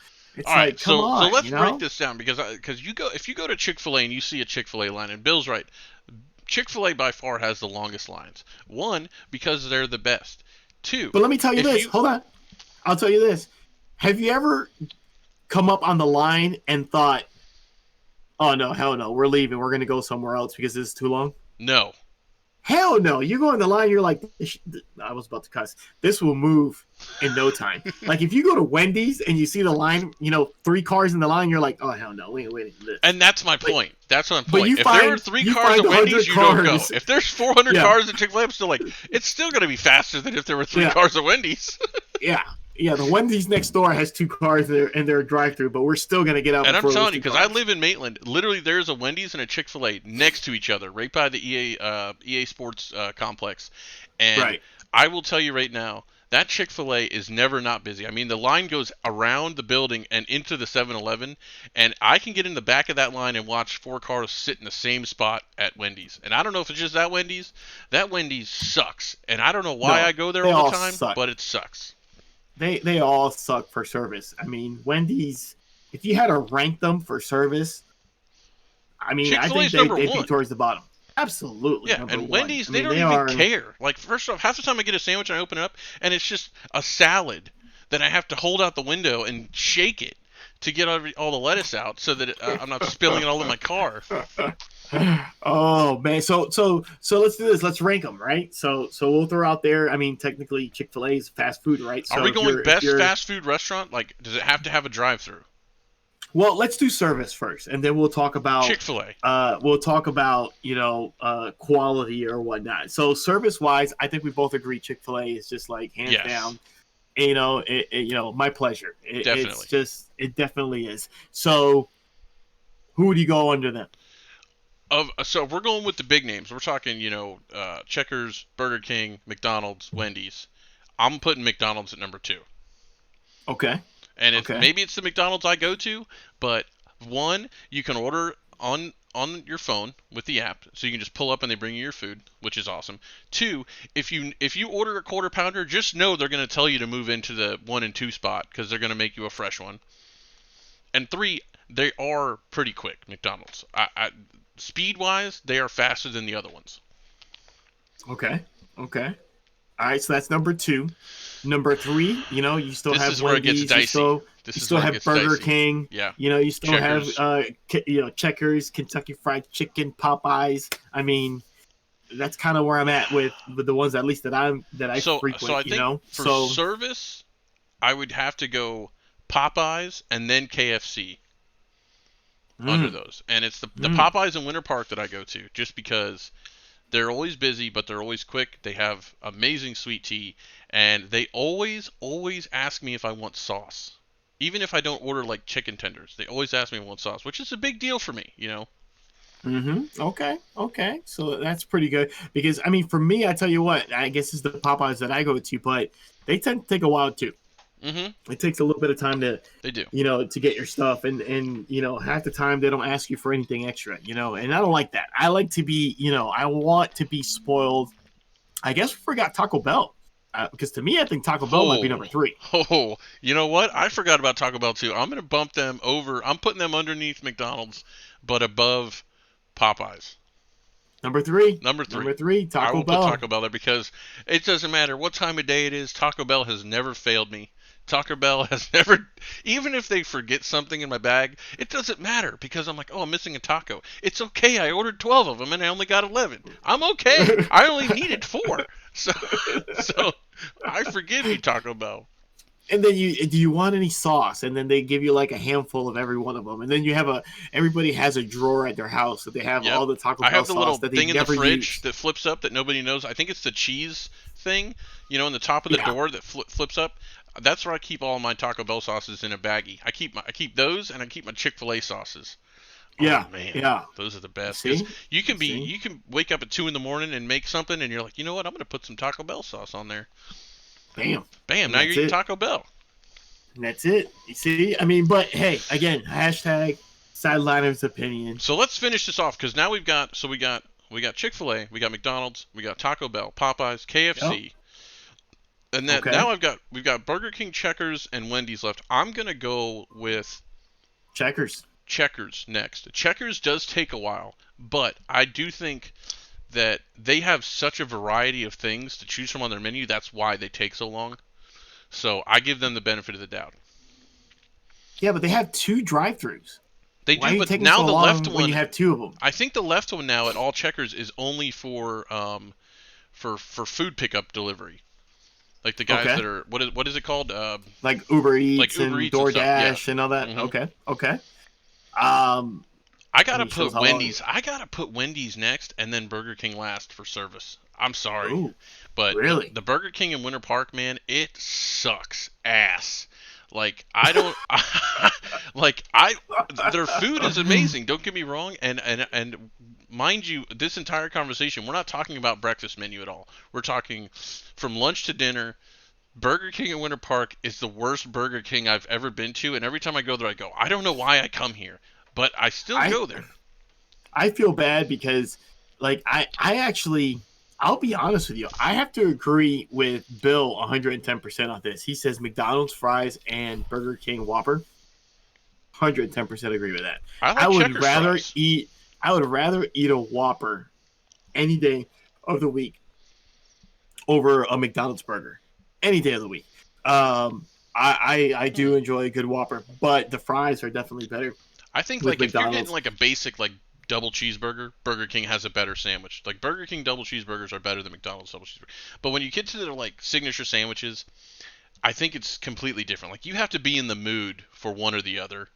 All It's right, like, come so on, let's break this down because you go if you go to Chick-fil-A and you see a Chick-fil-A line, and Bill's right, Chick-fil-A by far has the longest lines. One, because they're the best. Two, But let me tell you if this. you Hold on. I'll tell you this. Have you ever come up on the line and thought, oh no, hell no, we're leaving. We're gonna go somewhere else because this is too long? no, Hell no. You go on the line, you're like, I was about to cuss. This will move in no time. Like if you go to Wendy's and you see the line, 3 cars in the line, you're like, oh hell no, wait this. and that's my But point. That's my but point. If there are three you cars find at Wendy's, 100 you don't go. cars. If there's 400 Yeah, cars at Chick-fil-A, I'm still like, it's still gonna be faster than if there were three yeah, cars at Wendy's. yeah. Yeah, the Wendy's next door has 2 cars there in their drive-through, but we're still gonna get out And I'm before those telling you, two because I cars. live in Maitland, literally there's a Wendy's and a Chick-fil-A next to each other, right by the EA Sports complex. And Right. I will tell you right now, that Chick-fil-A is never not busy. I mean, the line goes around the building and into the 7-Eleven, and I can get in the back of that line and watch 4 cars sit in the same spot at Wendy's. And I don't know if it's just that Wendy's. That Wendy's sucks, and I don't know why I No, go there they all the all time, suck. but it sucks. They all suck for service. I mean, Wendy's. If you had to rank them for service, I mean, I think Chick-fil-A's number they'd be one. towards the bottom. Absolutely, Yeah, number and one. Wendy's, I they mean, don't they even are. care. Like, first off, half the time I get a sandwich and I open it up, and it's just a salad that I have to hold out the window and shake it to get all the lettuce out so that I'm not spilling it all in my car. Oh man, so let's do this. Let's rank them, right? So we'll throw out there. I mean, technically, Chick-fil-A is fast food, right? Are So we if going you're if best you're fast food restaurant? Like, does it have to have a drive-through? well, let's do service first, and then Chick-fil-A. we'll talk about quality or whatnot. So service wise, I think we both agree Chick-fil-A is just like hands Yes, down. My pleasure. It's definitely. just it definitely is. So who would you go under them? So we're going with the big names. We're talking, Checkers, Burger King, McDonald's, Wendy's. I'm putting McDonald's at number two. Okay. And Okay. maybe it's the McDonald's I go to, but one, you can order on your phone with the app, so you can just pull up and they bring you your food, which is awesome. Two, if you order a quarter pounder, just know they're going to tell you to move into the 1 and 2 spot because they're going to make you a fresh one. And three, they are pretty quick. McDonald's, speed wise, they are faster than the other ones. Okay. Okay. All right. So that's number two. Number three, you still This have is where it gets Wendy's, you dicey. still This you is still where it have gets Burger dicey. King, Yeah, you still have Checkers. Checkers, Kentucky Fried Chicken, Popeyes. I mean, that's kind of where I'm at with the ones at least that I So frequent. I think for So service, I would have to go Popeyes and then KFC under mm, those. And it's the mm, Popeyes in Winter Park that I go to just because they're always busy, but they're always quick. They have amazing sweet tea, and they always ask me if I want sauce. Even if I don't order like chicken tenders, they always ask me if I want sauce, which is a big deal for me. okay, okay. So that's pretty good because I mean, for me, I tell you what, I guess it's the Popeyes that I go to, but they tend to take a while too. Mhm. It takes a little bit of time to They do. to get your stuff, and half the time they don't ask you for anything extra, and I don't like that. I like to be, I want to be spoiled. I guess we forgot Taco Bell, because to me I think Taco Bell might be Oh, number three. oh, you know what? I forgot about Taco Bell too. I'm gonna bump them over. I'm putting them underneath McDonald's, but above Popeyes. Number three, Number number three. three, I Taco will put Bell. Taco Bell there because it doesn't matter what time of day it is. Taco Bell has never failed me. Taco Bell has never, even if they forget something in my bag, it doesn't matter because I'm like, oh, I'm missing a taco. It's okay. I ordered 12 of them and I only got 11. I'm okay. I only needed 4. So, so I forgive you, Taco Bell. And then do you want any sauce? And then they give you like a handful of every one of them. And then everybody has a drawer at their house that they have Yep. all the Taco I Bell have the sauce little that they thing in the never fridge use. that flips up that nobody knows. I think it's the cheese thing, in the top of the Yeah. door that flips up. That's where I keep all my Taco Bell sauces in a baggie. I keep those and I keep my Chick-fil-A sauces. Oh Yeah, man, yeah. those are the best because See, see, you can wake up at 2 in the morning and make something, and you're like, you know what? I'm gonna put some Taco Bell sauce on there. bam, Bam! and Now you're that's eating it. Taco Bell. And that's it. You see, I mean, but hey, again, hashtag sideliner's opinion. So let's finish this off because now we got Chick-fil-A, we got McDonald's, we got Taco Bell, Popeyes, Yep. KFC, and that Okay. now we've got Burger King, Checkers, and Wendy's left. I'm gonna go with Checkers. Checkers next. Checkers does take a while, but I do think that they have such a variety of things to choose from on their menu. That's why they take so long. So I give them the benefit of the doubt. Yeah, but they have two drive-throughs. They Why are do, you but taking now so the left long when you one, have two of them? I think the left one now at all Checkers is only for food pickup delivery. Like the guys Okay. that are what is it called? Like Uber Like Eats Uber and Eats and stuff. Yeah. DoorDash and all that. hmm Okay. Okay. Um, I I gotta mean, shows put how long. Wendy's. I gotta put Wendy's next, and then Burger King last for service. I'm sorry, Ooh, but really? the Burger King in Winter Park, man, it sucks ass. Like I don't like I their food is amazing. Don't get me wrong, and mind you, this entire conversation, we're not talking about breakfast menu at all. We're talking from lunch to dinner. Burger King in Winter Park is the worst Burger King I've ever been to, and every time I go there, I go, I don't know why I come here, but I still I go there. I feel bad because, like, I actually, I'll be honest with you. I have to agree with Bill 110% on this. He says McDonald's fries and Burger King Whopper. 110% agree with that. I I like would Checkers rather fries. eat. I would rather eat a Whopper any day of the week over a McDonald's burger any day of the week. I do enjoy a good Whopper, but the fries are definitely better I think with like if you're getting McDonald's. like a basic like double cheeseburger, Burger King has a better sandwich. Like Burger King double cheeseburgers are better than McDonald's double cheeseburgers. But when you get to their like signature sandwiches, I think it's completely different. Like you have to be in the mood for one or the other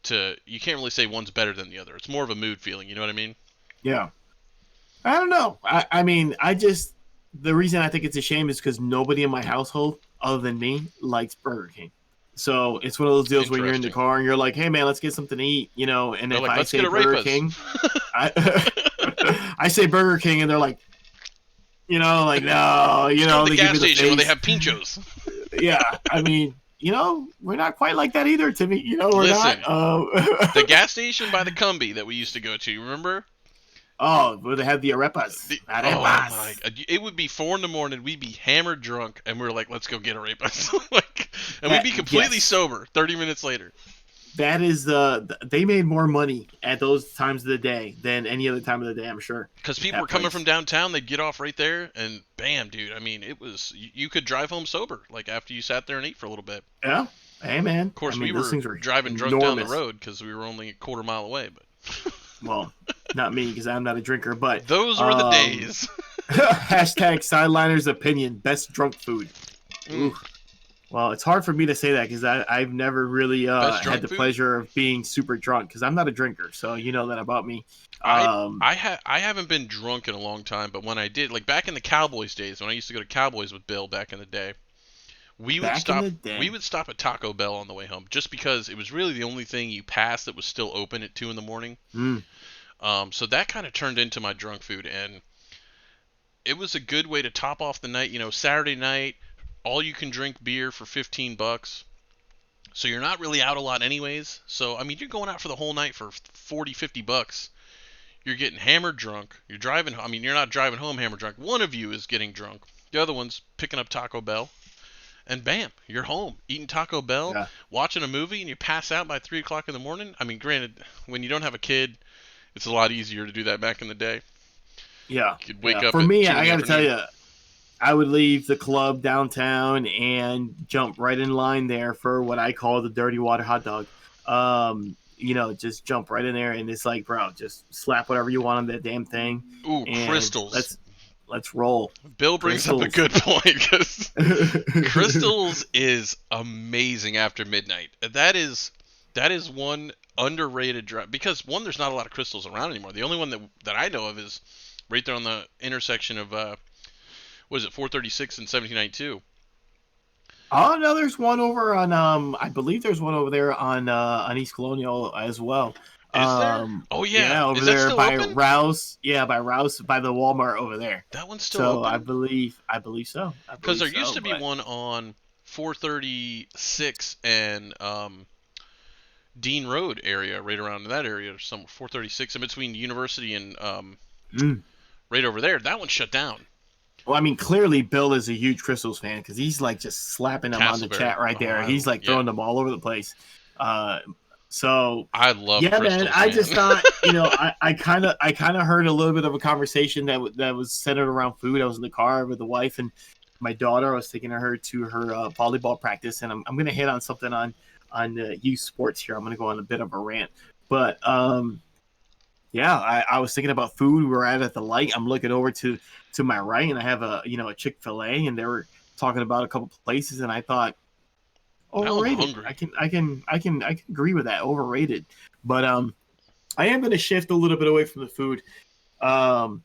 to you can't really say one's better than the other. It's more of a mood feeling, you know what I mean? Yeah, I don't know. I mean, I just the reason I think it's a shame is because nobody in my household other than me likes Burger King. So it's one of those deals when you're in the Interesting. car and you're like, "Hey man, let's get something to eat," you know. And They're if like, I "Let's get say Burger arepas." King, I I say Burger King, and they're like, like no, Let's go to the they give gas me the station where they face. have pinchos. Yeah, I mean, we're not quite like that either, Timmy. We're not. Listen, the gas station by the Cumby that we used to go to, you remember? Oh, where they have the arepas. Oh my! Arepas. It would be 4 in the morning. We'd be hammered drunk, and we are like, "Let's go get arepas." like, and we'd That be completely yes. sober 30 minutes later. That is they made more money at those times of the day than any other time of the day, I'm sure. Because people were That coming from place. downtown, they'd get off right there, and bam, dude. I mean, it was you could drive home sober, like after you sat there and ate for a little bit. Yeah. Hey man. Of I course, we mean, those were things were driving drunk down the enormous. road because we were only a quarter mile away. But Well, not me because I'm not a drinker, but those were the um days. hashtag sideliner's opinion, best drunk food. Mm, Ooh. Well, it's hard for me to say that because I've never really best had drunk the food? pleasure of being super drunk because I'm not a drinker, so you know that about me. I Um, I haven't been drunk in a long time, but when I did, like back in the Cowboys days, when I used to go to Cowboys with Bill back in the day, back in the we day. would stop at Taco Bell on the way home just because it was really the only thing you passed that was still open at 2 in the morning. Mm, So that kind of turned into my drunk food, and it was a good way to top off the night. You know, Saturday night, all you can drink beer for $15. So you're not really out a lot anyways. So I mean, you're going out for the whole night for 40, $50. You're getting hammered drunk. You're driving. I mean, you're not driving home hammered drunk. One of you is getting drunk. The other one's picking up Taco Bell, and bam, you're home eating Taco Bell, yeah, watching a movie, and you pass out by 3 o'clock in the morning. I mean, granted, when you don't have a kid, it's a lot easier to do that back in the day. yeah, You could wake yeah. up For at me, two in I the got to tell afternoon. you, I would leave the club downtown and jump right in line there for what I call the dirty water hot dog. Just jump right in there and it's like, bro, just slap whatever you want on that damn thing, Ooh, and crystals. let's roll. Bill brings up a Crystals. good point because crystals is amazing after midnight. That is one underrated drug because one, there's not a lot of crystals around anymore. The only one that I know of is right there on the intersection of what is it, 436 and 1792. Oh no, there's one over on I believe there's one over there on East Colonial as well. Is there? Oh yeah. Yeah, Is over that there still by open? Rouse. Yeah, by Rouse, by the Walmart over there. That one's still So open? I believe so. I Because believe there used so. to be But one on 436 and Dean Road area, right around that area, some 436 in between University and mm. right over there. That one shut down. Well, I mean, clearly Bill is a huge Crystals fan because he's like just slapping them on the Castleberry. chat right Oh, there. He's like yeah. throwing them all over the place. Uh, so I love yeah, man. crystals, I just man. thought, I kind of heard a little bit of a conversation that was centered around food. I was in the car with the wife and my daughter. I was taking her to her volleyball practice, and I'm gonna hit on something on youth sports here. I'm gonna go on a bit of a rant, but yeah, I was thinking about food. We were at the light. I'm looking over to my right, and I have a Chick-fil-A, and they were talking about a couple places, and I thought Now I'm overrated. hungry. I can agree with that. Overrated, but I am going to shift a little bit away from the food. Um,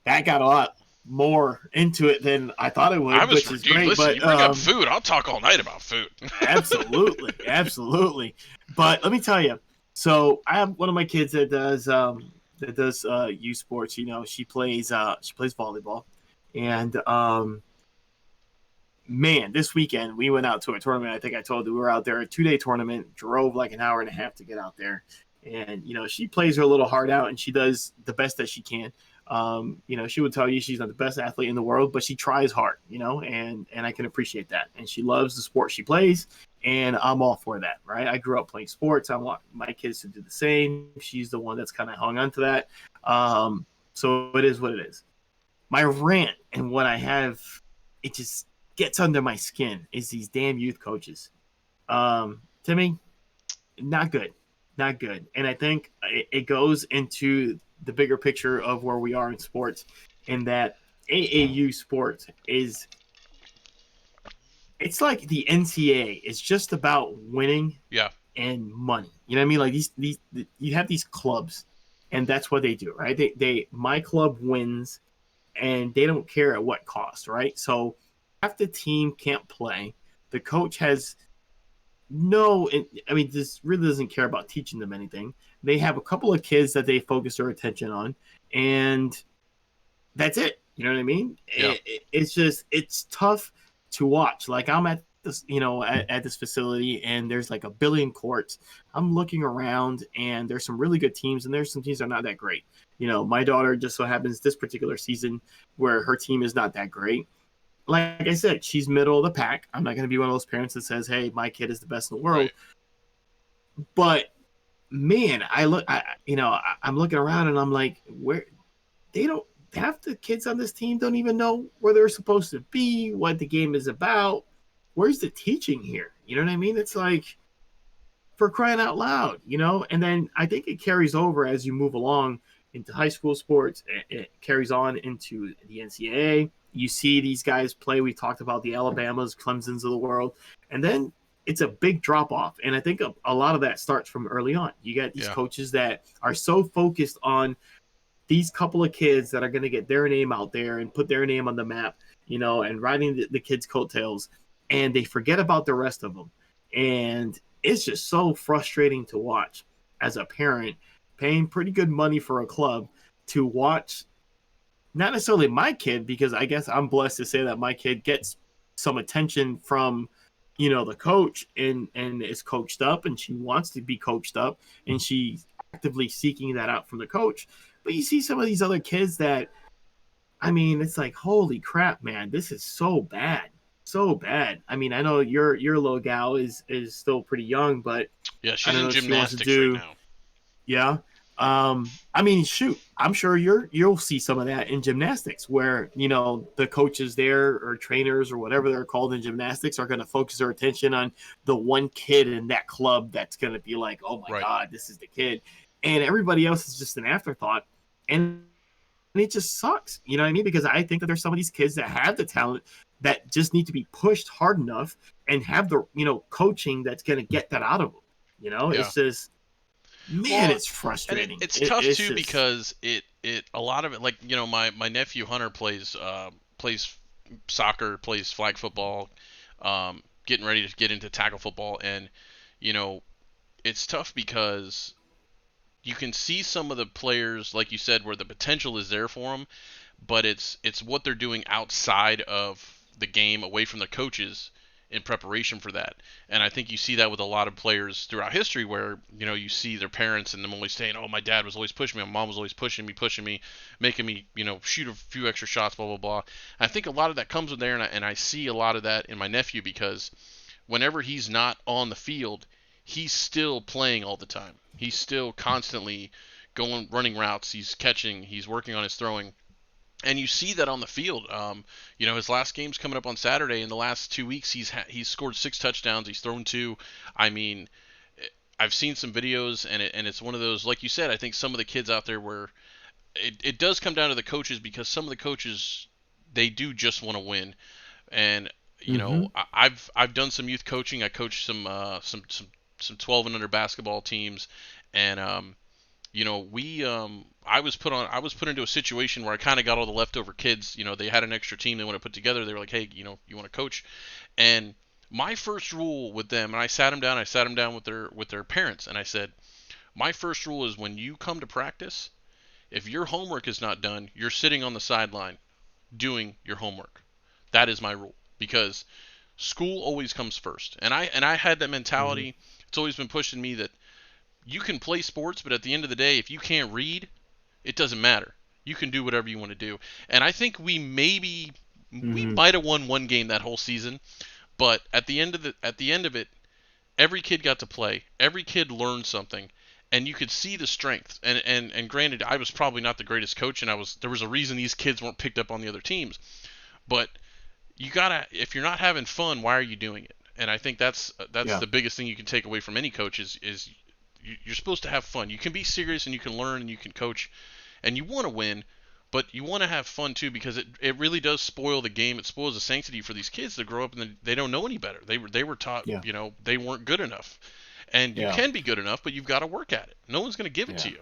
that got a lot more into it than I thought it I would, was, which is dude. great. Listen, But you bring up food, I'll talk all night about food. absolutely, absolutely. But let me tell you. So I have one of my kids that does youth sports. You know, she plays volleyball, and man, this weekend we went out to a tournament. I think I told you we were out there, a 2 day tournament. Drove like an hour and a half to get out there, and she plays her little heart out, and she does the best that she can. She would tell you she's not the best athlete in the world, but she tries hard, and I can appreciate that. And she loves the sport she plays, and I'm all for that, right? I grew up playing sports. I want my kids to do the same. She's the one that's kind of hung on to that. So it is what it is. My rant and what I have, it just gets under my skin is these damn youth coaches. Timmy, not good, not good. And I think it goes into the bigger picture of where we are in sports, in that AAU sports is it's like the NCAA. It's just about winning Yeah, and money. You know what I mean? Like these you have these clubs, and that's what they do, right? They my club wins, and they don't care at what cost, right? So half the team can't play. The coach has no, I mean, this really doesn't care about teaching them anything. They have a couple of kids that they focus their attention on, and that's it. You know what I mean? yeah, It's just it's tough to watch. Like I'm at this, at this facility, and there's like a billion courts. I'm looking around, and there's some really good teams, and there's some teams that are not that great. My daughter just so happens this particular season where her team is not that great. Like I said, she's middle of the pack. I'm not going to be one of those parents that says, "Hey, my kid is the best in the world." right. But man, I'm looking around, and I'm like, where they don't half the kids on this team don't even know where they're supposed to be, what the game is about. Where's the teaching here? You know what I mean? It's like for crying out loud, And then I think it carries over as you move along into high school sports. It carries on into the NCAA. You see these guys play. We talked about the Alabamas, Clemson's of the world, and then it's a big drop off. And I think a lot of that starts from early on. You got these Yeah, coaches that are so focused on these couple of kids that are going to get their name out there and put their name on the map, and riding the kids' coattails, and they forget about the rest of them. And it's just so frustrating to watch as a parent paying pretty good money for a club to watch not necessarily my kid, because I guess I'm blessed to say that my kid gets some attention from the coach, and is coached up, and she wants to be coached up, and she's actively seeking that out from the coach. But you see some of these other kids that, I mean, it's like, holy crap, man, this is so bad, so bad. I mean, I know your little gal is still pretty young, but yeah. I She's don't in know if she wants to gymnastics right do. now. Yeah. I mean, shoot, I'm sure you'll see some of that in gymnastics, where the coaches there, or trainers, or whatever they're called in gymnastics, are going to focus their attention on the one kid in that club that's going to be like, oh my Right. god, this is the kid, and everybody else is just an afterthought. And it just sucks, you know what I mean? Because I think that there's some of these kids that have the talent that just need to be pushed hard enough, and have the coaching that's going to get that out of them. Yeah. It's just, man, Well, it's and frustrating. it's tough It's too just, because it a lot of it, like my nephew Hunter plays soccer, plays flag football, getting ready to get into tackle football, and you know it's tough because you can see some of the players, like you said, where the potential is there for them, but it's what they're doing outside of the game, away from the coaches, in preparation for that. And I think you see that with a lot of players throughout history, where you see their parents and them always saying, "Oh, my dad was always pushing me, my mom was always pushing me, making me shoot a few extra shots, blah blah blah." I think a lot of that comes with there, and I see a lot of that in my nephew, because whenever he's not on the field, he's still playing all the time. He's still constantly going, running routes. He's catching. He's working on his throwing, and you see that on the field. His last game's coming up on Saturday. In the last 2 weeks, he's scored 6 touchdowns. He's thrown 2. I mean, I've seen some videos, and it's one of those, like you said. I think some of the kids out there, where it does come down to the coaches, because some of the coaches, they do just want to win. And Mm-hmm. I've done some youth coaching. I coached some 12 and under basketball teams, and we I was put into a situation where I kind of got all the leftover kids. They had an extra team they want to put together. They were like, "Hey, you want to coach?" And my first rule with them, and I sat them down with their parents, and I said, "My first rule is, when you come to practice, if your homework is not done, you're sitting on the sideline doing your homework. That is my rule, because school always comes first." And I had that Mm-hmm. mentality. It's always been pushed in me that you can play sports, but at the end of the day, if you can't read, it doesn't matter. You can do whatever you want to do. And I think we Mm-hmm. might have won one game that whole season, but at the end of it, every kid got to play. Every kid learned something, and you could see the strength. And granted, I was probably not the greatest coach, and there was a reason these kids weren't picked up on the other teams. But you gotta, if you're not having fun, why are you doing it? And I think that's Yeah. the biggest thing you can take away from any coach is you're supposed to have fun. You can be serious, and you can learn, and you can coach, and you want to win, but you want to have fun too, because it really does spoil the game. It spoils the sanctity for these kids to grow up, and they don't know any better. They were taught, Yeah. they weren't good enough. And you Yeah. can be good enough, but you've got to work at it. No one's going to give it to Yeah. you.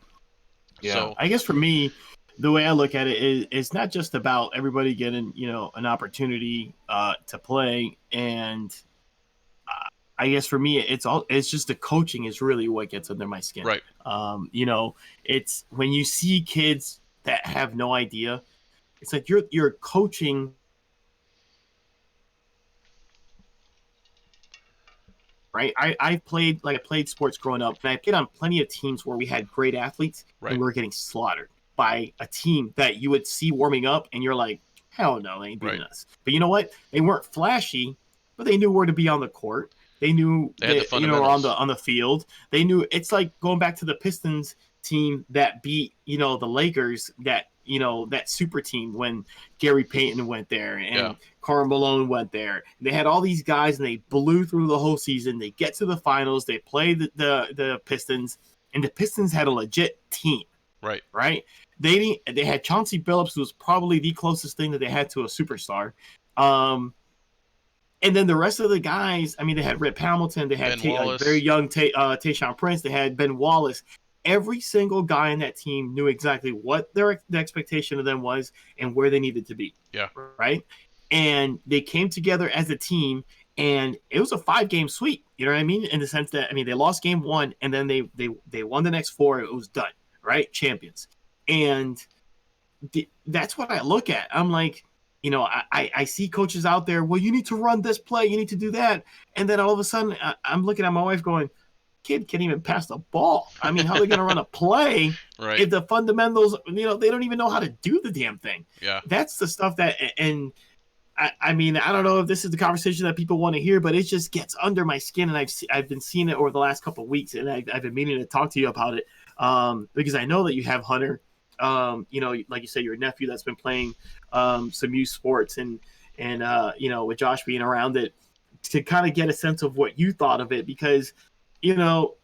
Yeah. So, I guess for me, the way I look at it is it's not just about everybody getting, an opportunity to play. And I guess for me, it's just the coaching is really what gets under my skin. right, It's when you see kids that have no idea, it's like you're coaching, right? I played sports growing up, and I played on plenty of teams where we had great athletes and right, we were getting slaughtered by a team that you would see warming up, and you're like, hell no, they ain't beating right. us. But you know what? They weren't flashy, but they knew where to be on the court. They knew They had the that on the fundamentals. field. They knew it's like going back to the Pistons team that beat the Lakers, that super team when Gary Payton went there Yeah, and Karl Malone went there. They had all these guys and they blew through the whole season. They get to the finals. They play the Pistons, and the Pistons had a legit team, right, right? They had Chauncey Billups, who was probably the closest thing that they had to a superstar. Um, and then the rest of the guys, I mean, they had Rip Hamilton, they had Ben very Wallace. young Tayshaun Prince, they had Ben Wallace. Every single guy in that team knew exactly what the expectation of them was and where they needed to be, Yeah, right? And they came together as a team, and it was a 5 game sweep. You know what I mean? In the sense that, I mean, they lost game 1, and then they won the next 4. It was done, right? Champions. And that's what I look at. I'm like, I see coaches out there. Well, you need to run this play. You need to do that. And then all of a sudden, I'm looking at my wife going, kid can't even pass the ball. I mean, how are they going to run a play right. if the fundamentals, they don't even know how to do the damn thing? Yeah, That's the stuff that, and I mean, I don't know if this is the conversation that people want to hear, but it just gets under my skin, and I've been seeing it over the last couple of weeks, and I've been meaning to talk to you about it, because I know that you have Hunter, like you said, your nephew that's been playing some youth sports, and with Josh being around it, to kind of get a sense of what you thought of it, because you know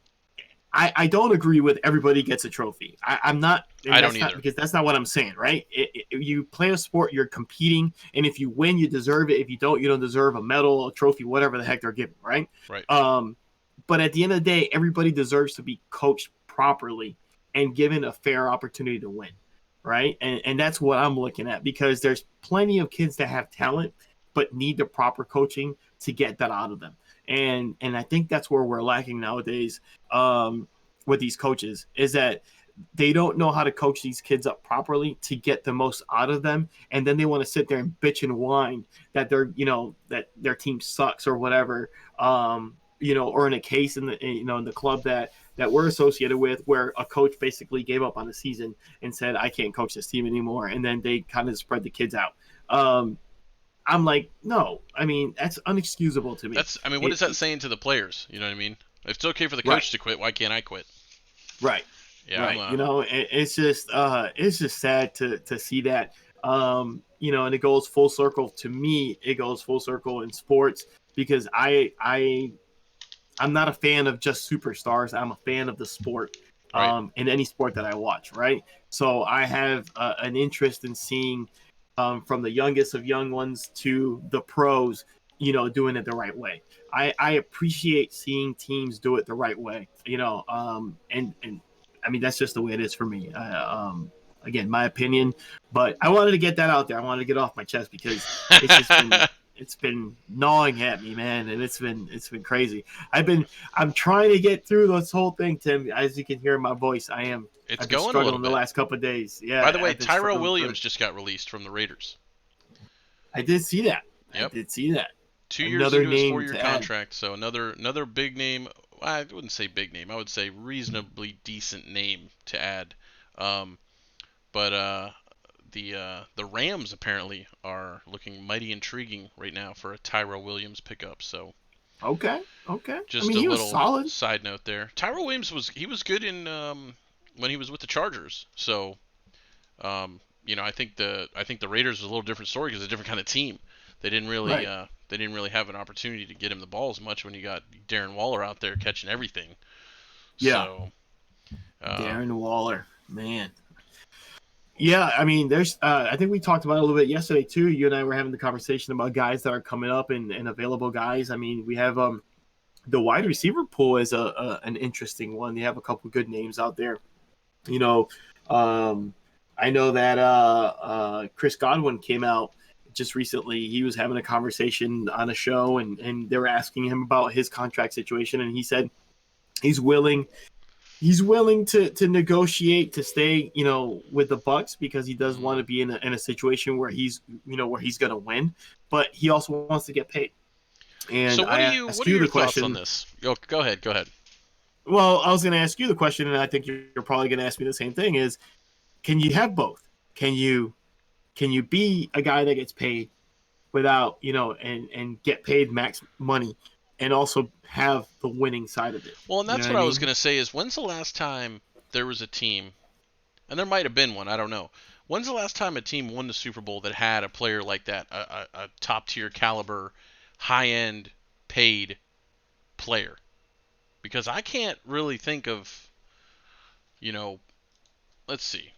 I don't agree with everybody gets a trophy. I'm not, and I don't that's not either. because that's not what I'm saying, right? You play a sport, you're competing, and if you win, you deserve it. If you don't, you don't deserve a medal, a trophy, whatever the heck they're giving, right? Right. Um, but at the end of the day, everybody deserves to be coached properly and given a fair opportunity to win, right? And that's what I'm looking at, because there's plenty of kids that have talent but need the proper coaching to get that out of them. And I think that's where we're lacking nowadays. with these coaches is that they don't know how to coach these kids up properly to get the most out of them, and then they want to sit there and bitch and whine that that their team sucks or whatever. Or in a case in the club that we're associated with, where a coach basically gave up on the season and said, I can't coach this team anymore, and then they kind of spread the kids out. I'm like, no, I mean, that's unexcusable to me. What is that saying to the players? You know what I mean? If it's okay for the Right, coach to quit, why can't I quit? right, Yeah, right. It's just sad to see that. And it goes full circle to me. It goes full circle in sports because I'm not a fan of just superstars. I'm a fan of the sport, right. in any sport that I watch. Right. So I have an interest in seeing, from the youngest of young ones to the pros, doing it the right way. I appreciate seeing teams do it the right way. And I mean that's just the way it is for me. Again, my opinion, but I wanted to get that out there. I wanted to get off my chest because it's been gnawing at me, man, and it's been crazy. I'm trying to get through this whole thing, Tim. As you can hear in my voice, It's I've been going a little struggling the bit. last couple of days. By Yeah, the way, I've been Tyrell struggling through Williams it. just got released from the Raiders. I did see that. I Yep. did see that. 2 years Another into his name 4-year to add. contract, so another big name. I wouldn't say big name. I would say reasonably decent name to add. Um, but the Rams apparently are looking mighty intriguing right now for a Tyrell Williams pickup. So Okay, okay. I just mean, a he was little solid. side note there. Tyrell Williams was good in when he was with the Chargers. So I think the Raiders was a little different story because it's a different kind of team. Right. They didn't really have an opportunity to get him the ball as much when you got Darren Waller out there catching everything. Yeah. So uh, Darren Waller, man. Yeah, I mean, I think we talked about it a little bit yesterday too. You and I were having the conversation about guys that are coming up and available guys. I mean, we have the wide receiver pool is an interesting one. They have a couple good names out there. You know, um, I know that Chris Godwin came out just recently. He was having a conversation on a show, and they were asking him about his contract situation, and he said he's willing he's willing to negotiate to stay, with the Bucks because he does want to mm. be in a situation where he's going to win, but he also wants to get paid. so And what I are you ask what are you your the thoughts on question. this? Go ahead. Go ahead. Well, I was going to ask you the question, and I think you're probably going to ask me the same thing: is can you have both? Can you be a guy that gets paid without and get paid max money, and also have the winning side of it? Well, and You know that's what I what I was mean? gonna say is when's the last time there was a team, and there might have been one, I don't know. When's the last time a team won the Super Bowl that had a player like that, a top tier caliber, high end paid player? Because I can't really think of, you know, let's see.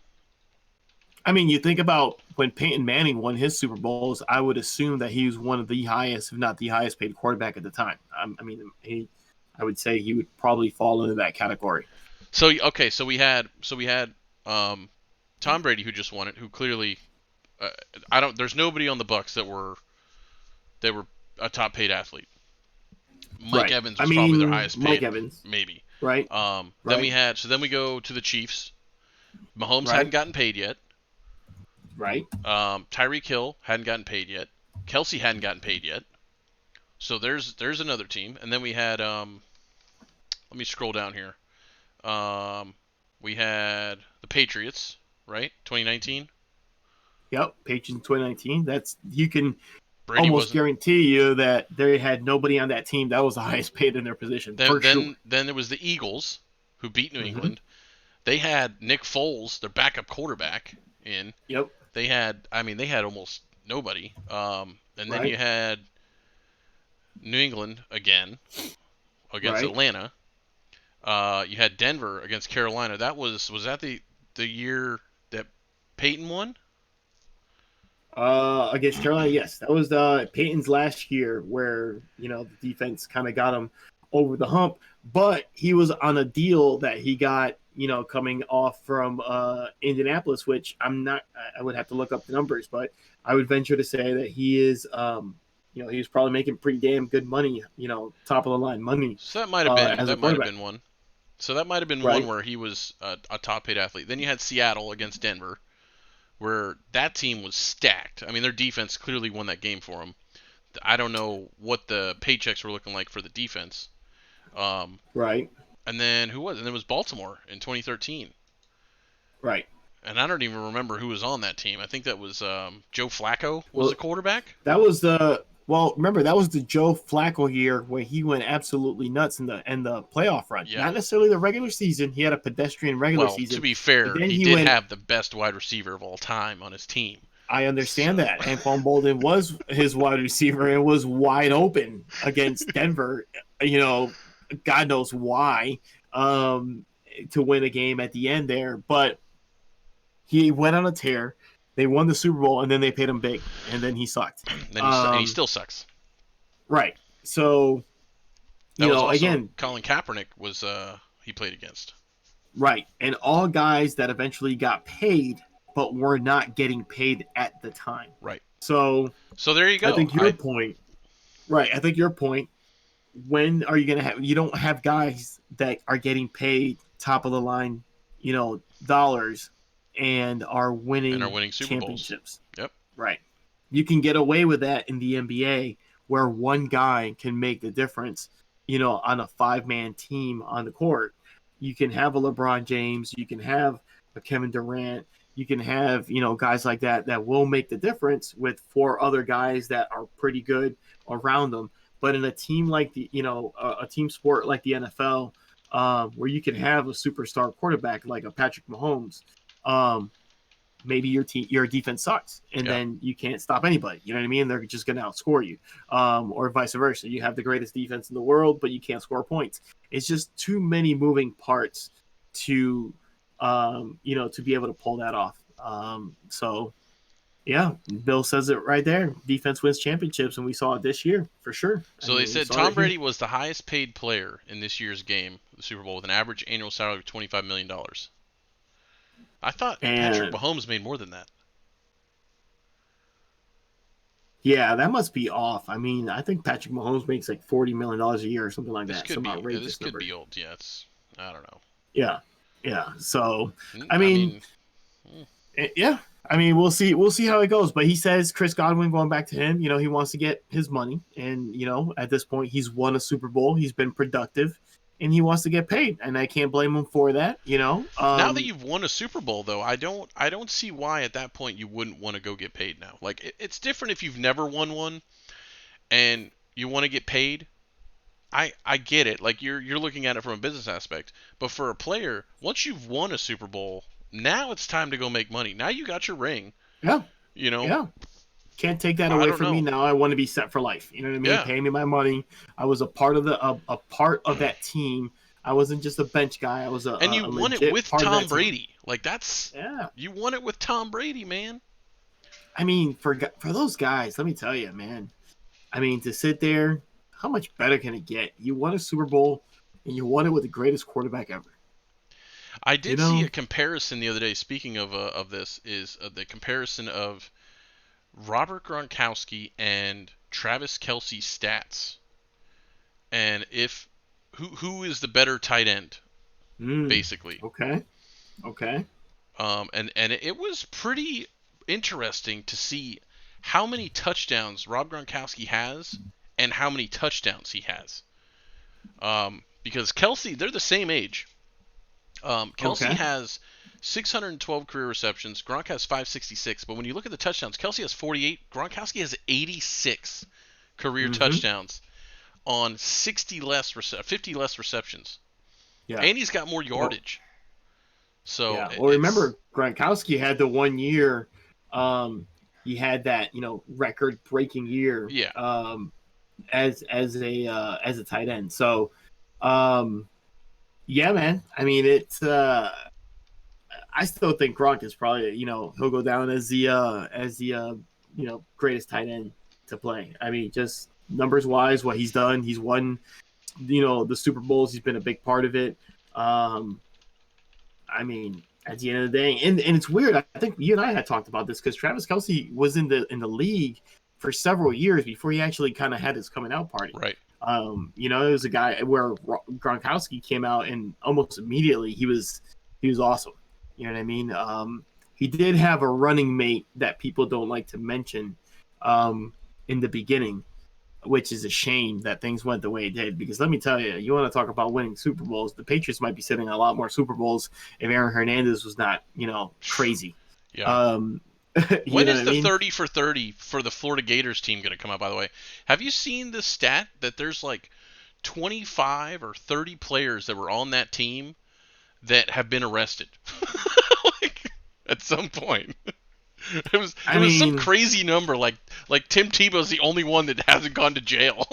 I mean, you think about when Peyton Manning won his Super Bowls, I would assume that he was one of the highest, if not the highest paid quarterback at the time. I mean, I would say he would probably fall into that category. So okay, so we had um, Tom Brady who just won it, who clearly uh, I don't. There's nobody on the Bucks that were a top paid athlete. Mike Right. Evans I was probably their mean, highest Mike paid, Evans. maybe. Right. Right. Then we go to the Chiefs. Mahomes hadn't Right. gotten paid yet. Right. Tyreek Hill hadn't gotten paid yet. Kelsey hadn't gotten paid yet. So there's another team, and then we had let me scroll down here. Um, we had the Patriots, right? 2019. Yep. Patriots 2019. That's you can Brady almost wasn't. guarantee you that they had nobody on that team that was the highest paid in their position Then for sure. then then there was the Eagles, who beat New Mm-hmm. England. They had Nick Foles, their backup quarterback, in. Yep. They had almost nobody. And then Right. you had New England again against Right. Atlanta. You had Denver against Carolina. Was that the year that Peyton won? Against Carolina, yes, that was Peyton's last year, where the defense kind of got him over the hump. But he was on a deal that he got, coming off from Indianapolis, which I'm not. I would have to look up the numbers, but I would venture to say that he is, he was probably making pretty damn good money, top of the line money, So that might have been as a that might have quarterback. been one. So that might have been one Right. where he was a top paid athlete. Then you had Seattle against Denver, where that team was stacked. I mean, their defense clearly won that game for them. I don't know what the paychecks were looking like for the defense. Um, Right. and then who was? And it was Baltimore in 2013. Right. And I don't even remember who was on that team. I think that was Joe Flacco was Well, the quarterback. that was the remember that was the Joe Flacco year where he went absolutely nuts in the playoff run. Yeah. Not necessarily the regular season. He had a pedestrian regular Well, to season, be but fair, then he he did went. have the best wide receiver of all time on his team. I understand So, that Anquan Bolden was his wide receiver and was wide open against Denver. You know, God knows why, um, to win a game at the end there, but he went on a tear. They won the Super Bowl, and then they paid him big, and then he sucked. and he still sucks. Right. So, That was also again, Colin Kaepernick was he played against. right. And all guys that eventually got paid, but were not getting paid at the time. Right. So, So there you I go. think your point, right. I think your point, when are you going to have, you don't have guys that are getting paid top of the line, dollars and are And are winning winning Super Bowls. championships. Yep. Right. You can get away with that in the NBA where one guy can make the difference, on a 5-man team on the court. You can have a LeBron James, you can have a Kevin Durant, you can have, guys like that will make the difference with 4 other guys that are pretty good around them. But in a team like a team sport like the NFL, where you can have a superstar quarterback like a Patrick Mahomes, maybe your defense sucks and Yeah. then you can't stop anybody. You know what I mean? They're just going to outscore you, or vice versa. You have the greatest defense in the world, but you can't score points. It's just too many moving parts to, to be able to pull that off. So yeah, Bill says it right there. Defense wins championships, and we saw it this year for sure. So they said Tom Brady was the highest paid player in this year's game, the Super Bowl, with an average annual salary of $25 million. I thought Patrick And Mahomes made more than that. yeah, that must be off. I mean, I think Patrick Mahomes makes like $40 million a year or something like This that. could Some be outrageous number. old. Yeah, I don't know. Yeah, yeah. So, I I mean, mean, yeah. I mean, we'll see. We'll see how it goes. But he says Chris Godwin going back to him. He wants to get his money, and at this point, he's won a Super Bowl. He's been productive, and he wants to get paid. And I can't blame him for that. now that you've won a Super Bowl, though, I don't see why at that point you wouldn't want to go get paid now. Like it's different if you've never won one and you want to get paid. I get it. Like you're looking at it from a business aspect, but for a player, once you've won a Super Bowl, now it's time to go make money. Now you got your ring. yeah, You know, yeah. Can't take that I away don't from me. know. Now I want to be set for life. You know what I mean? Yeah, Pay me my money. I was a part of a part of that team. I wasn't just a bench guy. I was and you a won it legit with part of Tom that team. Brady. Like that's Yeah. you won it with Tom Brady, man. I mean, for those guys, let me tell you, man. I mean, to sit there, how much better can it get? You won a Super Bowl, and you won it with the greatest quarterback ever. I You did see know? a comparison the other day. Speaking of this, is the comparison of Robert Gronkowski and Travis Kelsey's stats, and if who is the better tight end, basically. Okay. Okay. And it was pretty interesting to see how many touchdowns Rob Gronkowski has and how many touchdowns he has. Because Kelsey, they're the same age. Kelsey Okay. has 612 career receptions. Gronk has 566. But when you look at the touchdowns, Kelsey has 48. Gronkowski has 86 career Mm-hmm. touchdowns on 50 less receptions, Yeah. and he's got more Well, yardage. So yeah. Well, it's remember Gronkowski had the one year. He had that record-breaking year. yeah. As a tight end. So, um, yeah, man. I mean, it's. I still think Gronk is probably he'll go down as the greatest tight end to play. I mean, just numbers wise, what he's done, he's won the Super Bowls. He's been a big part of it. I mean, at the end of the day, and it's weird. I think you and I had talked about this because Travis Kelsey was in the league for several years before he actually kind of had his coming out party. Right. It was a guy where Gronkowski came out and almost immediately he was awesome. You know what I mean? He did have a running mate that people don't like to mention in the beginning, which is a shame that things went the way it did. Because let me tell you, you want to talk about winning Super Bowls, the Patriots might be sitting a lot more Super Bowls if Aaron Hernandez was not, crazy. Yeah. Um, you When know is what I the mean? 30 for 30 for the Florida Gators team going to come out, by the way? Have you seen the stat that there's like 25 or 30 players that were on that team that have been arrested? Like, at some point. It I was some mean, crazy number like Tim Tebow's the only one that hasn't gone to jail.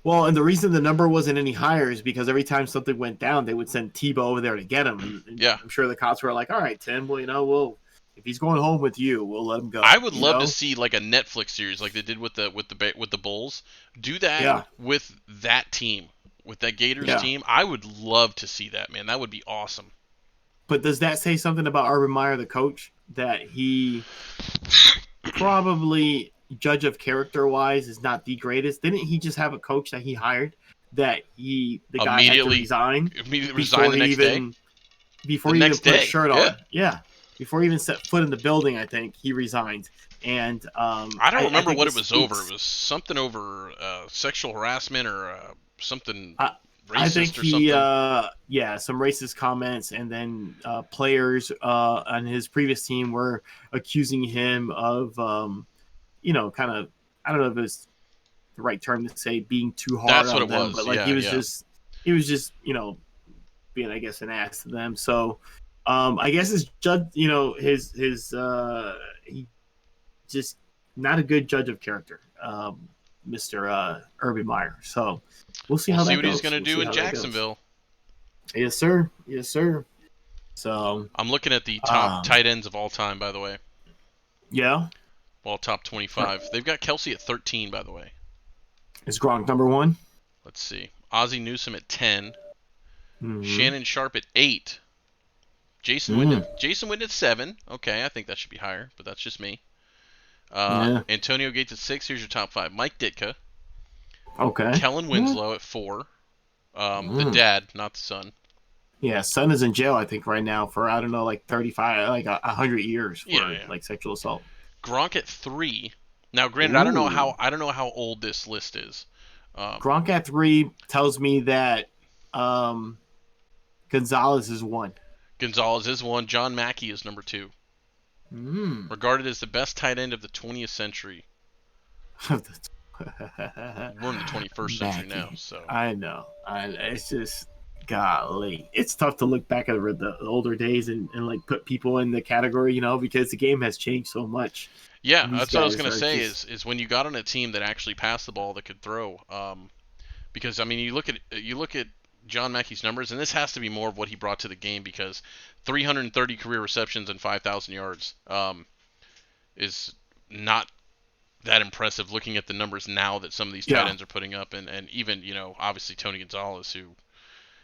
well, and the reason the number wasn't any higher is because every time something went down, they would send Tebow over there to get him, and Yeah. I'm sure the cops were like, "All right, Tim, well, we'll if he's going home with you, we'll let him I go." would love to see like a Netflix series like they did with the Bulls. Do that Yeah, with that team, with that Gators yeah. team. I would love to see that, man. That would be awesome. But does that say something about Urban Meyer, the coach, that he probably judge of character wise is not the greatest? Didn't he just have a coach that he hired that the guy had to Immediately, resign immediately resign before the he next day. even The next put a day, shirt yeah. on? Yeah, before he even set foot in the building, I think he resigned. And I don't I remember think what it it was over. It speaks. was something over sexual harassment or something I, I think racist or he, something. yeah, some racist comments, and then players on his previous team were accusing him of, kind of, I don't know if it's the right term to say, being too hard That's what on it them, was. but like Yeah, yeah. he was just, being, I guess, an ass to them. So, I guess his judge, he just not a good judge of character, Mr. Urban Meyer. So we'll see We'll how see that what he's goes. gonna We'll do see in how that goes. Jacksonville. Yes, sir. Yes, sir. So, I'm looking at the top um, tight ends of all time, by the way. yeah. All top 25. They've got Kelsey at 13, by the way. Is Gronk number one? Let's see. Ozzie Newsome at 10. Mm-hmm. Shannon Sharp at 8. Mm. Jason Witten at 7. Okay, I think that should be higher, but that's just me. Yeah. Antonio Gates at 6. Here's your top 5. Mike Ditka. Okay. Kellen Yeah. Winslow at 4. The Mm. dad, not the son. Yeah. Son is in jail, I think, right now for, I don't know, like 35, like 100 years Yeah, for yeah. like sexual assault. Gronk at 3. Now, granted, Ooh. I don't know how old this list is. Um, Gronk at three tells me that um, Gonzalez is one. Gonzalez is 1. John Mackey is number 2. Mm. Regarded as the best tight end of the 20th century. We're in the 21st century now, Mackie. so I know. It's just golly. It's tough to look back at the older days and like put people in the category, because the game has changed so much. yeah, And these that's what I was guys gonna are say. just Is when you got on a team that actually passed the ball that could throw. Because I mean, you look at John Mackey's numbers, and this has to be more of what he brought to the game because 330 career receptions and 5,000 yards is not that impressive. Looking at the numbers now that some of these tight yeah. ends are putting up, and even obviously Tony Gonzalez who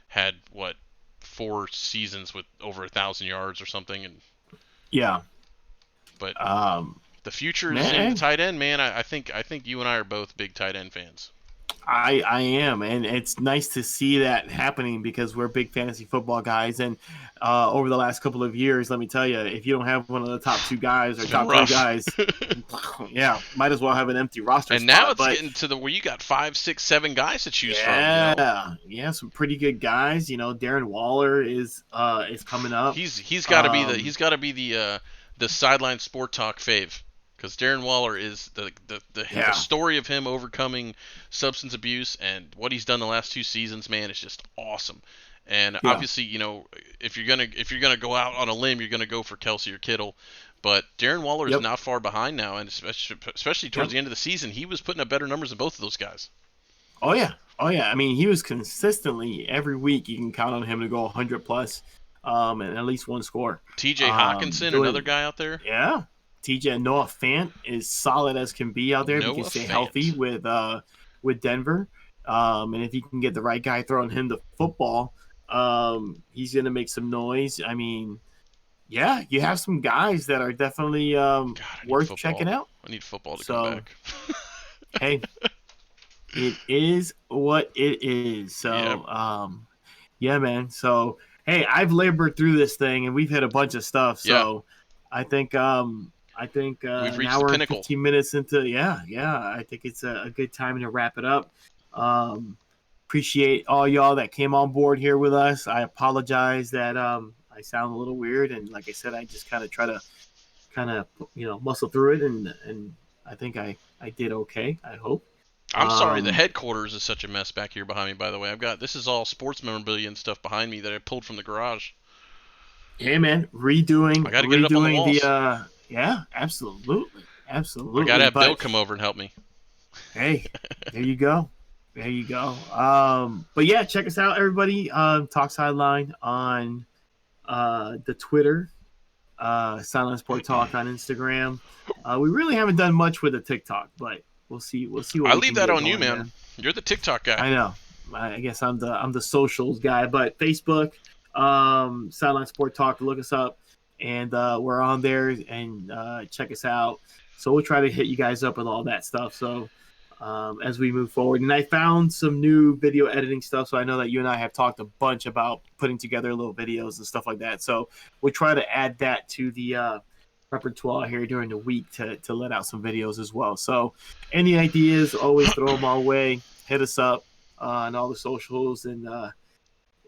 had what 4 seasons with over 1,000 yards or something, and Yeah. but Um the future is in the man, tight end, man. I think you and I are both big tight end fans. I am, and it's nice to see that happening because we're big fantasy football guys. And over the last couple of years, let me tell you, if you don't have one of the top two guys or It's been top three rough. guys, yeah, might as well have an empty roster And now spot. it's But getting to the where you got 5, 6, 7 guys to choose from. yeah, yeah, some pretty good guys. Darren Waller is coming up. He's got to be Um, the sideline sport talk fave because Darren Waller is the yeah, story of him overcoming substance abuse and what he's done the last 2 seasons. Man, is just awesome. And yeah, obviously, if you're gonna go out on a limb, you're gonna go for Kelsey or Kittle. But Darren Waller is yep, not far behind now, and especially towards yep. the end of the season, he was putting up better numbers than both of those guys. Oh yeah, oh yeah. I mean, he was consistently every week. You can count on him to go 100 plus, and at least one score. T.J. Hawkinson, another Doing guy out there. Yeah. TJ Noah Fant is solid as can be out there if he can Noah stay healthy Fant. with Denver. And if he can get the right guy throwing him the football, he's gonna make some noise. I mean, yeah, you have some guys that are definitely God, I need worth checking football. out. I need football to come So back. hey, It is what it is. Yep. So, yeah, man. So, hey, I've labored through this thing, and we've hit a bunch of stuff. Yeah. So, I think We've an reached the hour and pinnacle. 15 minutes into, yeah, I think it's a good time to wrap it up. Um, appreciate all y'all that came on board here with us. I apologize that I sound a little weird, and like I said, I just kind of try to muscle through it, and I think I did okay. I hope. I'm sorry, the Um, headquarters is such a mess back here behind me, by the way. I've got this is all sports memorabilia and stuff behind me that I pulled from the garage. yeah, man, I redoing got to get it up on the redoing the walls. yeah, absolutely, I got to absolutely. have Bill But come over and help me. hey, there you go. There you go. But yeah, check us out, everybody. Talk Sideline on the Twitter, Silent Sport Talk on Instagram. We really haven't done much with the TikTok, but we'll see. We'll see what I we leave can that get on you, going man. there. You're the TikTok guy. I know. I guess I'm the socials guy, but Facebook, Sideline Sport Talk. Look us up, and we're on there, and check us out. So we'll try to hit you guys up with all that stuff. So as we move forward, and I found some new video editing stuff. So I know that you and I have talked a bunch about putting together little videos and stuff like that. So we'll try to add that to the repertoire here during the week to let out some videos as well. So any ideas, always throw them our way. Hit us up on all the socials, and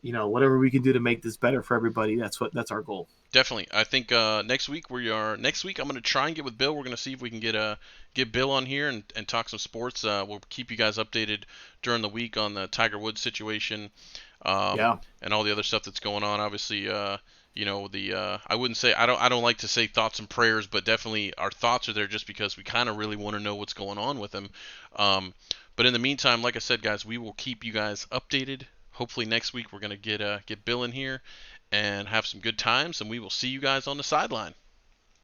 whatever we can do to make this better for everybody. That's our goal. Definitely. I think next week I'm going to try and get with Bill. We're going to see if we can get Bill on here and talk some sports. We'll keep you guys updated during the week on the Tiger Woods situation, Yeah, and all the other stuff that's going on. Obviously, the I wouldn't say I don't like to say thoughts and prayers, but definitely our thoughts are there just because we kind of really want to know what's going on with him. Um, but in the meantime, like I said, guys, we will keep you guys updated. Hopefully next week we're gonna get Bill in here and have some good times, and we will see you guys on the sideline.